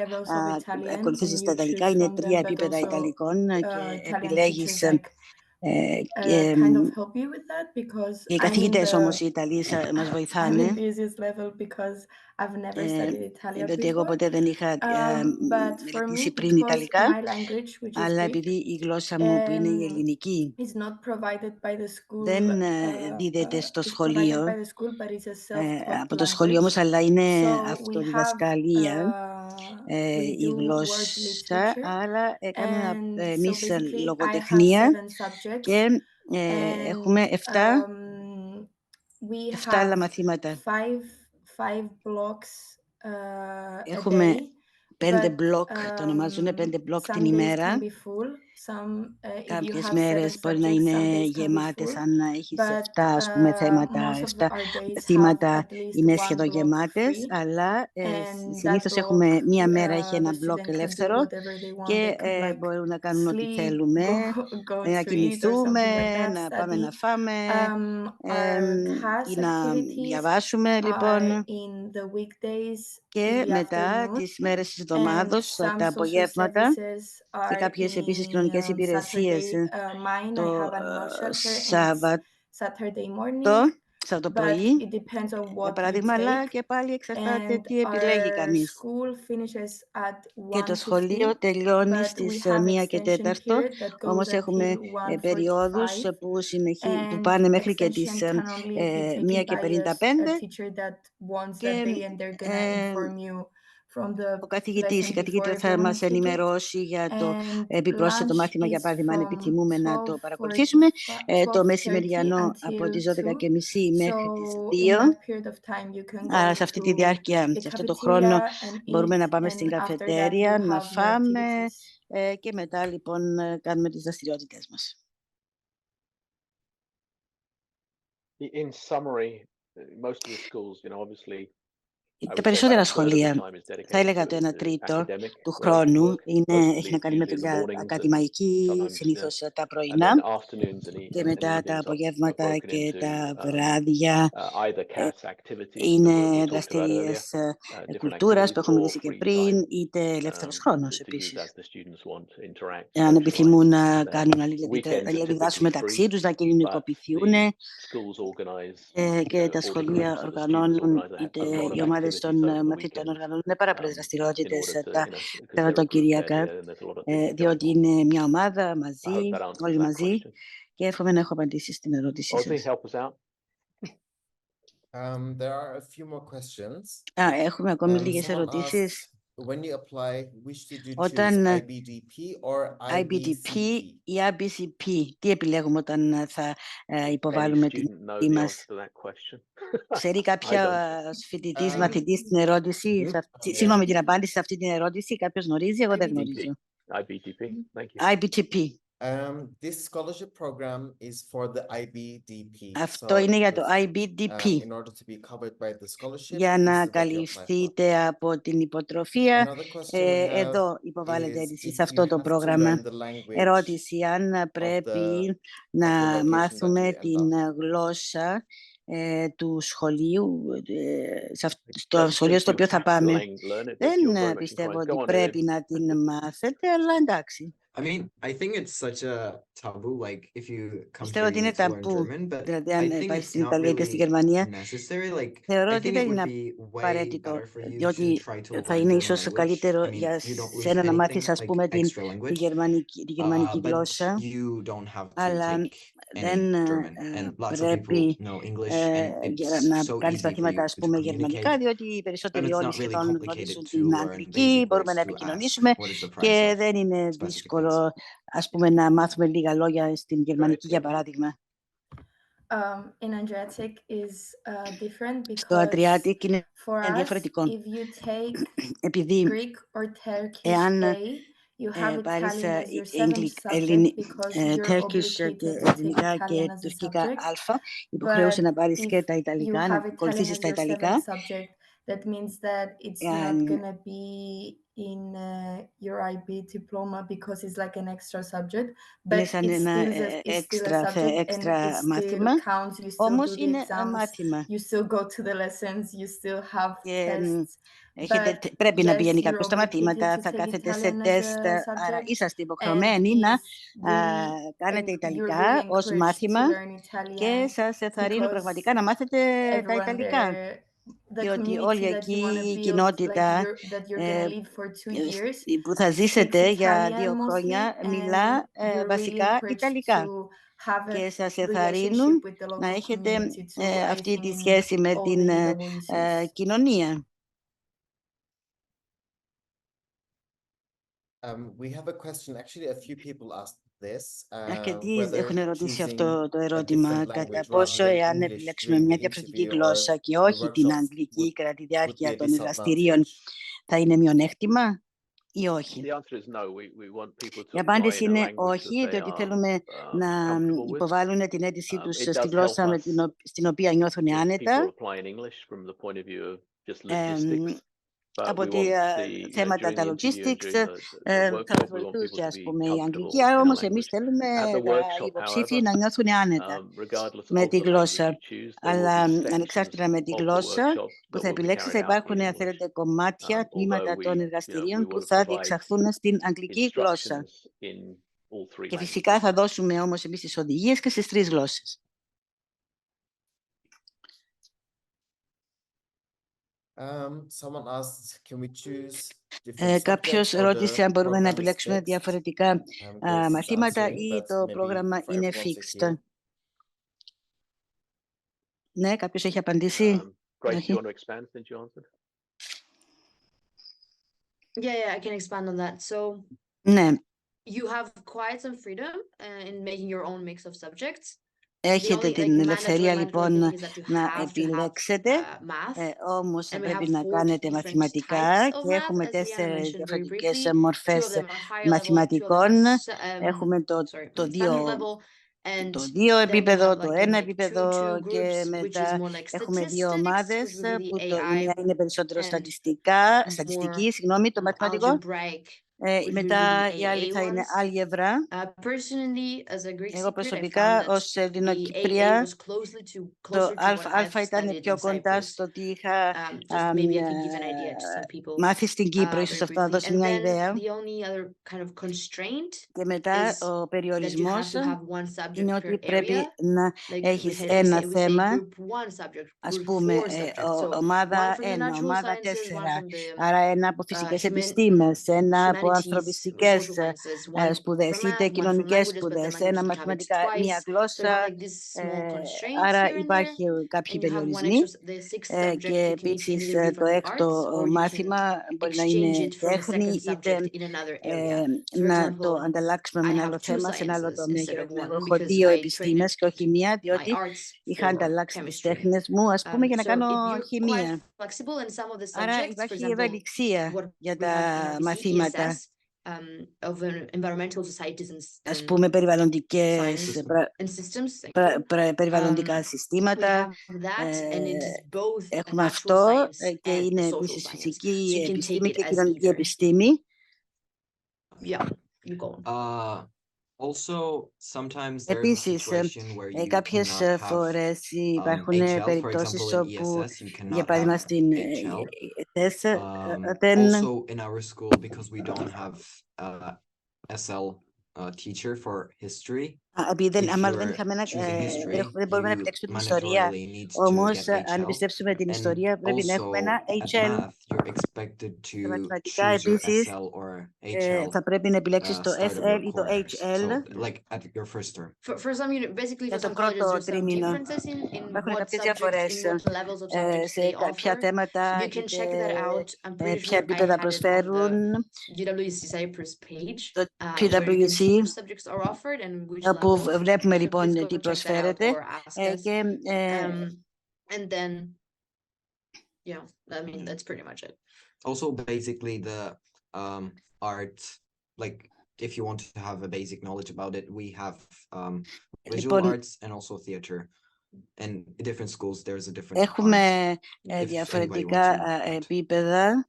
ακολουθήσεις τα Ιταλικά. Είναι 3 επίπεδα Ιταλικών και επιλέγεις. Οι καθηγητές όμως οι Ιταλοί μας βοηθάνε, διότι εγώ ποτέ δεν είχα μελετήσει πριν Ιταλικά, αλλά επειδή η γλώσσα μου που είναι η ελληνική δεν δίδεται στο σχολείο, από το σχολείο όμως, αλλά είναι αυτοδιδασκαλία η γλώσσα, άρα έκαμε εμείς λογοτεχνία, και έχουμε 7 άλλα μαθήματα. Έχουμε 5 μπλοκ, το ονομάζουν 5 μπλοκ την ημέρα. Κάποιες μέρες μπορεί να είναι γεμάτες, αν έχεις 7, ας πούμε, θέματα, 7 μαθήματα είναι σχεδόν γεμάτες, αλλά συνήθως έχουμε μία μέρα έχει ένα μπλοκ ελεύθερο, και μπορούμε να κάνουμε ό,τι θέλουμε, να κοιμηθούμε, να πάμε να φάμε ή να διαβάσουμε, λοιπόν. Και μετά τις μέρες της εβδομάδος, τα απογεύματα, και κάποιες επίσης κοινωνικές υπηρεσίες το Σάββατο πρωί, για παράδειγμα, αλλά και πάλι εξαρτάται τι επιλέγει κανείς. Και το σχολείο τελειώνει στις 1 και 4, όμως έχουμε περιόδους που πάνε μέχρι και τις 1 και 55, και Ο καθηγητής, η καθηγήτρια θα μας ενημερώσει για το επιπρόσθετο μάθημα, για παράδειγμα, αν επιθυμούμε να το παρακολουθήσουμε, το μεσημεριανό από τις 12:30 μέχρι τις 2. Άρα σε αυτή τη διάρκεια, σε αυτό το χρόνο, μπορούμε να πάμε στην καφετέρια, να φάμε και μετά λοιπόν κάνουμε τις δραστηριότητες μας. In summary, most of the schools, obviously. Τα περισσότερα σχολεία, θα έλεγα το 1/3 του χρόνου, έχει να κάνει με δουλειά ακαδημαϊκή, συνήθως τα πρωινά, και μετά τα απογεύματα και τα βράδια είναι δραστηρίες κουλτούρας που έχω μιλήσει και πριν, είτε ελεύθερος χρόνος επίσης. Αν επιθυμούν να κάνουν αλληλεπιδράσουν μεταξύ τους, να κοινωνικοποιηθούν, και τα σχολεία οργανώνουν, είτε οι ομάδες των μαθητών οργανώνουν πάρα πολλές δραστηριότητες τα Σαββατοκυριακά, διότι είναι μια ομάδα μαζί, όλοι μαζί, και εύχομαι να έχω απαντήσει στην ερώτησή σας. There are a few more questions. Έχουμε ακόμη λίγες ερωτήσεις. Όταν IBDP ή IBCP, τι επιλέγουμε όταν θα υποβάλουμε την ερώτησή μας? Ξέρει κάποιος φοιτητής, μαθητής την ερώτηση, συγγνώμη, την απάντηση σε αυτή την ερώτηση? Κάποιος γνωρίζει? Εγώ δεν γνωρίζω. IBDP. This scholarship program is for the IBDP. Αυτό είναι για το IBDP. In order to be covered by the scholarship, για να καλυφθείτε από την υποτροφία, εδώ υποβάλλεται αίτηση σε αυτό το πρόγραμμα. Ερώτηση: αν πρέπει να μάθουμε την γλώσσα του σχολείου, στο σχολείο στο οποίο θα πάμε. Δεν πιστεύω ότι πρέπει να την μάθετε, αλλά εντάξει. Πιστεύω ότι είναι ταμπού, δηλαδή αν πάει στην Ιταλία είτε στη Γερμανία, θεωρώ ότι δεν είναι απαραίτητο, διότι θα είναι ίσως καλύτερο για σένα να μάθεις, ας πούμε, τη γερμανική γλώσσα, αλλά δεν πρέπει να κάνεις μαθήματα, ας πούμε, γερμανικά, διότι οι περισσότεροι όλοι σχεδόν γνωρίζουν την αγγλική, μπορούμε να επικοινωνήσουμε και δεν είναι δύσκολο, ας πούμε, να μάθουμε λίγα λόγια στην γερμανική, για παράδειγμα. Στο Adriatic είναι διαφορετικό. Επειδή εάν πάρεις Turkish και ελληνικά και τουρκικά α, υποχρέωσε να πάρεις και τα ιταλικά, να ακολουθήσεις τα ιταλικά. That means that it's not gonna be in your IB diploma because it's like an extra subject, but it's still a subject and it still counts. You still do the exams, you still go to the lessons, you still have tests. Πρέπει να πηγαίνει κάποιος στα μαθήματα, θα κάθεται σε τεστ, άρα είσαστε υποχρεωμένοι να κάνετε Ιταλικά ως μάθημα και σας ενθαρρύνω πραγματικά να μάθετε τα Ιταλικά. Διότι όλη εκεί η κοινότητα που θα ζήσετε για 2 χρόνια μιλά βασικά Ιταλικά και σας ενθαρρύνουν να έχετε αυτή τη σχέση με την κοινωνία. Αρκετοί έχουν ερωτήσει αυτό το ερώτημα, κατά πόσο εάν επιλέξουμε μια διαφορετική γλώσσα και όχι την αγγλική κατά τη διάρκεια των εργαστηρίων θα είναι μειονέκτημα ή όχι. Η απάντηση είναι όχι, διότι θέλουμε να υποβάλουν την αίτησή τους στη γλώσσα στην οποία νιώθουν άνετα. Από τη θέματα τα logistics θα μας βοηθούσε, ας πούμε, η αγγλική, άρα όμως εμείς θέλουμε οι υποψήφοι να νιώθουν άνετα με τη γλώσσα. Αλλά ανεξάρτητα με τη γλώσσα που θα επιλέξεις, θα υπάρχουν, αν θέλετε, κομμάτια, τμήματα των εργαστηρίων που θα διεξαχθούν στην αγγλική γλώσσα. Και φυσικά θα δώσουμε όμως εμείς τις οδηγίες και στις 3 γλώσσες. Κάποιος ρώτησε αν μπορούμε να επιλέξουμε διαφορετικά μαθήματα ή το πρόγραμμα είναι fixed. Ναι, κάποιος έχει απαντήσει? Όχι. Yeah, I can expand on that. So Ναι, you have quite some freedom in making your own mix of subjects. έχετε την ελευθερία λοιπόν να have επιλέξετε, math, όμως θα and we πρέπει have να 40 κάνετε different μαθηματικά types of και math, έχουμε as Liana 4 mentioned very διαφορετικές briefly. μορφές 2 of them are higher level, 2 of them μαθηματικών. are Έχουμε το standard level, and το 2 then we επίπεδο, have το like 1 two επίπεδο groups, και which is μετά more like έχουμε 2 statistics, ομάδες which would be που η AI μία είναι περισσότερο and στατιστική, το μαθηματικό. algebraic, which would be Μετά the η άλλη θα AA είναι ones. άλγευρα. Personally, as a Greek Εγώ Cypriot, I προσωπικά found that ως the AA Ελληνοκύπρια was closer το to what I've Α ήταν studied πιο in κοντά Cyprus. στο ότι είχα Just maybe I can give an idea to some people μάθει στην Κύπρο, ίσως very αυτό να briefly. δώσει And μια then ιδέα. the only other kind of constraint Και μετά is ο that you περιορισμός have to have one subject είναι per ότι πρέπει area. να Like έχεις we ένα say θέμα, group 1 subject, ας group πούμε 4 subject. So one ομάδα from the 1, natural ομάδα sciences, 4, one from the άρα ένα από φυσικές επιστήμες, ένα από humanities, ανθρωπιστικές social sciences, one σπουδές, from είτε math, one from κοινωνικές languages, but the σπουδές, languages ένα you can have it μαθηματικά, μία twice. So you have γλώσσα. like these small constraints Άρα here and there. υπάρχουν κάποιοι And you have one περιορισμοί. the sixth subject Και you can επίσης either read το from the έκτο arts or you can μάθημα μπορεί να είναι exchange it for the τέχνη, second είτε subject in another area. So for να το example, ανταλλάξουμε με I ένα have άλλο two θέμα σε ένα άλλο sciences τομέα. instead Για of παράδειγμα, one έχω because 2 I επιστήμες και όχι μία, my διότι arts είχα for ανταλλάξει τις chemistry. τέχνες μου, ας πούμε, για να So κάνω you're quite χημεία. flexible in some of the Άρα subjects. For υπάρχει example, ευελιξία what για we τα have in our μαθήματα. ESS of environmental societies Ας πούμε, περιβαλλοντικές, and systems. περιβαλλοντικά We συστήματα. have that, and it is both a Έχουμε natural αυτό science και and είναι social επίσης science. So φυσική you can take επιστήμη it και as κοινωνική either. επιστήμη. Yeah, you go on. Also, sometimes there's a Επίσης, situation where you κάποιες cannot have φορές υπάρχουν HL, for περιπτώσεις example, in όπου, ESS, you για cannot παράδειγμα, have στην HL. ΕΤΕΣ δεν... Also, in our school, because we don't have SL teacher for history, άμα δεν είχαμε δεν μπορούμε να επιλέξουμε την ιστορία. Όμως, αν επιστρέψουμε την ιστορία, πρέπει να έχουμε ένα HL. Στα μαθηματικά, επίσης, θα πρέπει να επιλέξεις το SL ή το HL. Για το πρώτο τρίμηνο υπάρχουν κάποιες διαφορές σε κάποια θέματα, ποια επίπεδα προσφέρουν. Το UWC, που βλέπουμε λοιπόν τι προσφέρεται και and then yeah, I mean that's pretty much it. Also, basically the art, like if you want to have a basic knowledge about it, we have visual arts and also theater. And in different schools there's a different έχουμε διαφορετικά επίπεδα.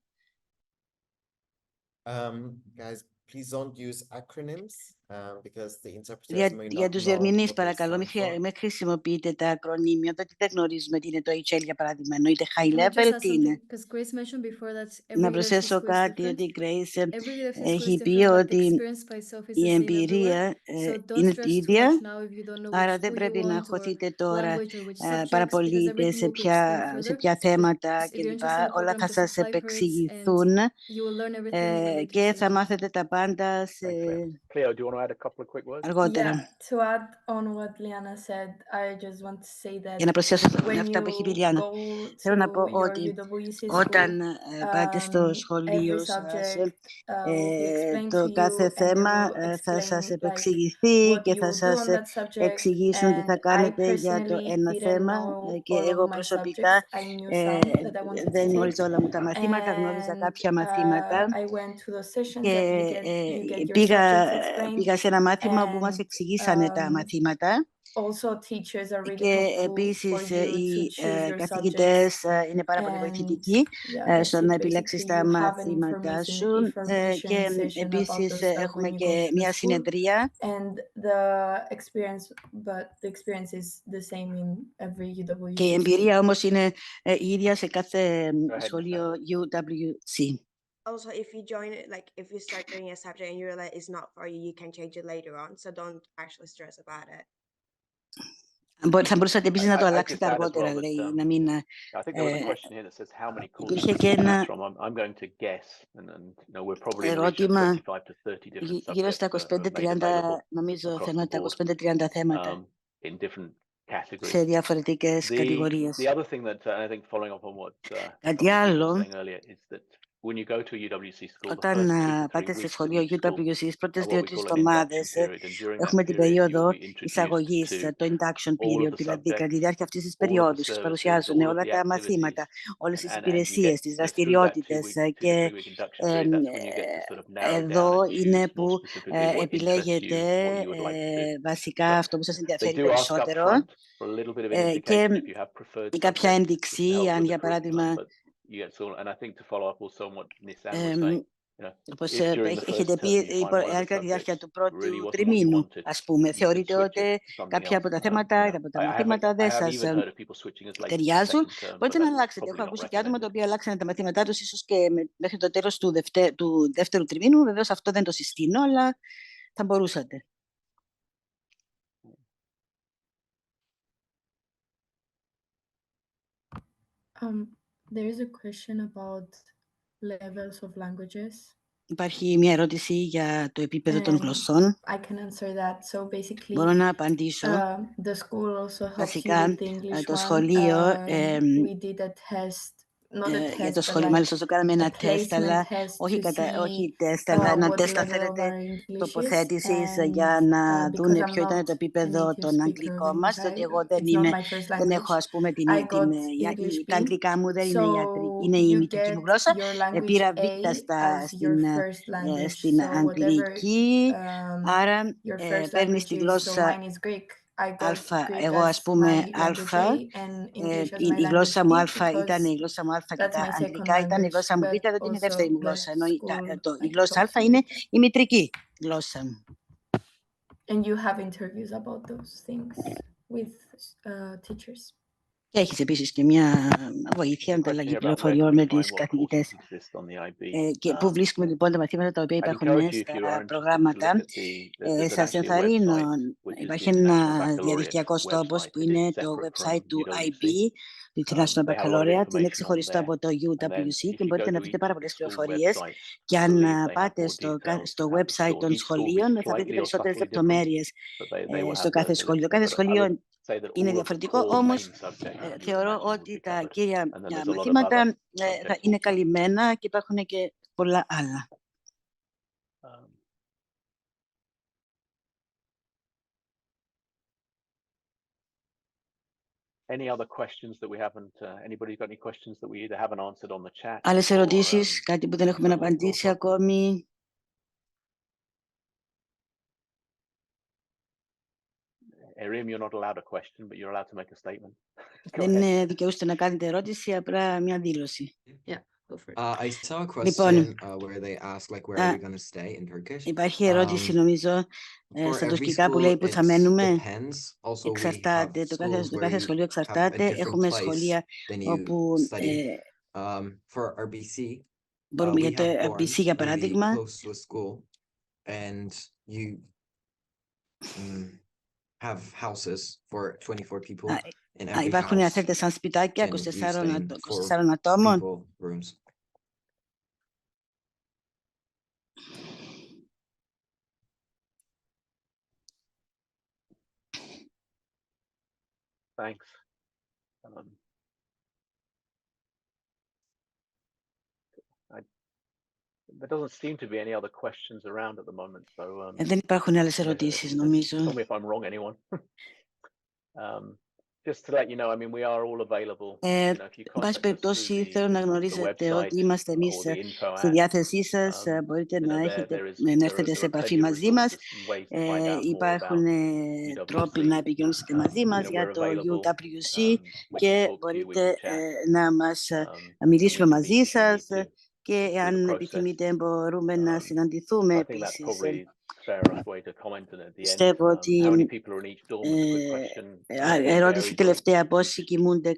Guys, please don't use acronyms because the interpreters may Για not τους know διερμηνείς, what they παρακαλώ, stand for. μην χρησιμοποιείτε τα ακρονίμια, διότι δεν γνωρίζουμε τι είναι το HL, για παράδειγμα, εννοείται high level, τι είναι. Να προσθέσω κάτι, ότι η Grace έχει πει ότι η εμπειρία είναι η ίδια, άρα δεν πρέπει να χωθείτε τώρα πάρα πολύ σε ποια θέματα κλπ. Όλα θα σας επεξηγηθούν και θα μάθετε τα πάντα αργότερα. To add on what Liana said, I just want to say that Για να προσθέσω αυτά που έχει πει η Λιάννα, θέλω να πω ότι όταν πάτε στο σχολείο σας, το κάθε θέμα θα σας επεξηγηθεί και θα σας εξηγήσουν τι θα κάνετε για το ένα θέμα, και εγώ προσωπικά δεν γνώριζα όλα μου τα μαθήματα, γνώριζα κάποια μαθήματα και πήγα σε ένα μάθημα όπου μας εξηγήσανε τα μαθήματα. Και επίσης οι καθηγητές είναι πάρα πολύ βοηθητικοί στο να επιλέξεις τα μαθήματά σου και επίσης έχουμε και μια συνεδρία και η εμπειρία όμως είναι η ίδια σε κάθε σχολείο UWC. Also, if you join it, like if you start doing a subject and you realize it's not for you, you can change it later on. So don't actually stress about it. Θα μπορούσατε επίσης να το αλλάξετε αργότερα, λέει, να μην... Υπήρχε και ένα ερώτημα γύρω στα 25-30, νομίζω, θέματα, 25-30 θέματα σε διαφορετικές κατηγορίες. Κάτι άλλο Όταν πάτε σε σχολείο UWC, στις πρώτες 2-3 εβδομάδες έχουμε την περίοδο εισαγωγής, το induction period, δηλαδή κατά τη διάρκεια αυτής της περίοδου σας παρουσιάζουν όλα τα μαθήματα, όλες τις υπηρεσίες, τις δραστηριότητες και εδώ είναι που επιλέγετε βασικά αυτό που σας ενδιαφέρει περισσότερο και κάποια ένδειξη, αν για παράδειγμα όπως έχετε πει, κατά τη διάρκεια του πρώτου τριμήνου, ας πούμε, θεωρείτε ότι κάποια από τα θέματα, από τα μαθήματα δεν σας ταιριάζουν, μπορείτε να αλλάξετε. Έχω ακούσει και άτομα τα οποία αλλάξανε τα μαθήματά τους ίσως και μέχρι το τέλος του δεύτερου τριμήνου. Βεβαίως αυτό δεν το συστήνω, αλλά θα μπορούσατε. There is a question about levels of languages. Υπάρχει μια ερώτηση για το επίπεδο των γλωσσών. I can answer that. So basically, μπορώ να απαντήσω. The school also helps Βασικά, you with the English το one. σχολείο We did a test. Για το σχολείο, μάλιστα, το κάναμε ένα τεστ, αλλά όχι τεστ, αλλά ένα τεστ, αν θέλετε, τοποθέτησης για να δούνε ποιο ήταν το επίπεδο των αγγλικών μας, διότι εγώ δεν έχω, ας πούμε, τα αγγλικά μου δεν είναι η μητρική μου γλώσσα. Πήρα β' στην αγγλική, άρα παίρνεις τη γλώσσα Αλφα, εγώ ας πούμε Αλφα, η γλώσσα μου Αλφα ήταν η γλώσσα μου Αλφα και τα αγγλικά ήταν η γλώσσα μου Β, διότι είναι η δεύτερη μου γλώσσα, ενώ η γλώσσα Αλφα είναι η μητρική γλώσσα μου. And you have interviews about those things with teachers. Και έχεις επίσης και μια βοήθεια, ανταλλαγή πληροφοριών με τις καθηγητές. Και πού βρίσκουμε λοιπόν τα μαθήματα τα οποία υπάρχουν στα προγράμματα. Σας ενθαρρύνω, υπάρχει ένα διαδικτυακός τόπος που είναι το website του IB, του International Baccalaureate, είναι ξεχωριστό από το UWC και μπορείτε να βρείτε πάρα πολλές πληροφορίες. Και αν πάτε στο website των σχολείων θα βρείτε περισσότερες λεπτομέρειες στο κάθε σχολείο. Το κάθε σχολείο είναι διαφορετικό, όμως θεωρώ ότι τα κύρια μαθήματα θα είναι καλυμμένα και υπάρχουν και πολλά άλλα. Άλλες ερωτήσεις, κάτι που δεν έχουμε απαντήσει ακόμη? Δεν δικαιούστε να κάνετε ερώτηση, απλά μια δήλωση. I saw a question where they ask like where are we going to stay in Turkish. Υπάρχει ερώτηση νομίζω στα τουρκικά που λέει που θα μένουμε. Εξαρτάται, το κάθε σχολείο εξαρτάται. Έχουμε σχολεία όπου μπορούμε για το RBC για παράδειγμα. Υπάρχουν, αν θέλετε, σαν σπιτάκια 24 ατόμων. Thanks. There doesn't seem to be any other questions around at the moment, so δεν υπάρχουν άλλες ερωτήσεις, νομίζω. Tell me if I'm wrong, anyone. Just to let you know, I mean, we are all available. Εν πάση περιπτώσει, θέλω να γνωρίζετε ότι είμαστε εμείς στη διάθεσή σας. Μπορείτε να έρθετε σε επαφή μαζί μας. Υπάρχουν τρόποι να επικοινωνήσετε μαζί μας για το UWC και μπορείτε να μιλήσουμε μαζί σας και αν επιθυμείτε μπορούμε να συναντηθούμε επίσης. Πιστεύω ότι ερώτηση τελευταία, πόσοι κοιμούνται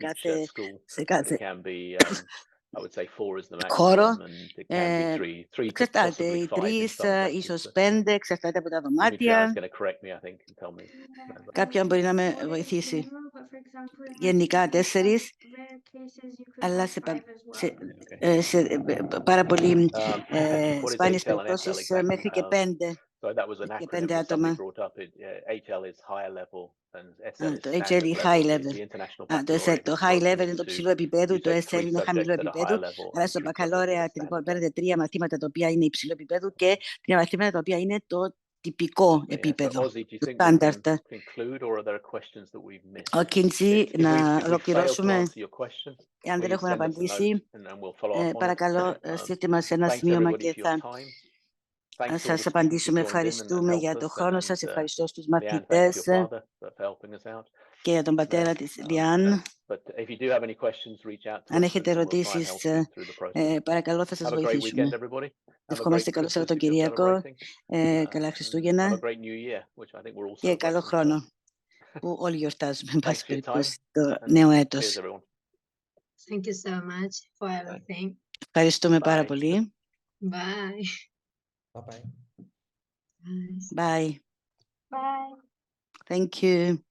σε κάθε χώρο. Εξαρτάται, οι 3, ίσως 5, εξαρτάται από τα δωμάτια. Κάποιον μπορεί να με βοηθήσει. Γενικά 4, αλλά σε πάρα πολύ σπάνιες περιπτώσεις μέχρι και 5. So that was an και acronym 5 that somebody άτομα. brought up. HL is higher level and SL is Το standard HL high level. level. The international Το baccalaureate το is high broken level είναι το into, ψηλό επίπεδο, you το take SL 3 είναι χαμηλό subjects at a επίπεδο, higher level αλλά and στο 2 subjects at a μπακαλόρεα standard παίρνετε level. 3 μαθήματα τα οποία είναι υψηλό επίπεδο και 3 μαθήματα τα οποία είναι το τυπικό So επίπεδο, Ozzy, do you το think we can standard. conclude or are there questions that we've missed? Ο Κίντσι, If να we fail to ολοκληρώσουμε. answer your question, Εάν δεν please έχουμε send us a note απαντήσει, and we'll follow up on it. παρακαλώ στείλτε μας ένα Thanks σημείωμα everybody και for your θα time. Thanks to all the σας students who απαντήσουμε. joined in and Ευχαριστούμε για helped το us χρόνο and σας, ευχαριστώ στους Leanne, thanks to μαθητές your father for helping us out. και για τον πατέρα της Λιάν. But if you do have any questions, reach out to Αν us έχετε and we'll try and help ερωτήσεις, you through the process. παρακαλώ θα σας Have a great weekend, βοηθήσουμε. everybody. Have a great Ευχόμαστε καλό Christmas if you're Σαββατοκυριακό, celebrating. καλά Have Χριστούγεννα a great New Year, which I think we're all και καλό celebrating. So χρόνο που όλοι γιορτάζουμε, εν thanks πάση for your time περιπτώσει, το and νέο cheers έτος. everyone. Thank you so much for everything. Ευχαριστούμε πάρα Bye. πολύ. Bye. Bye bye. Bye. Bye. Bye. Thank you.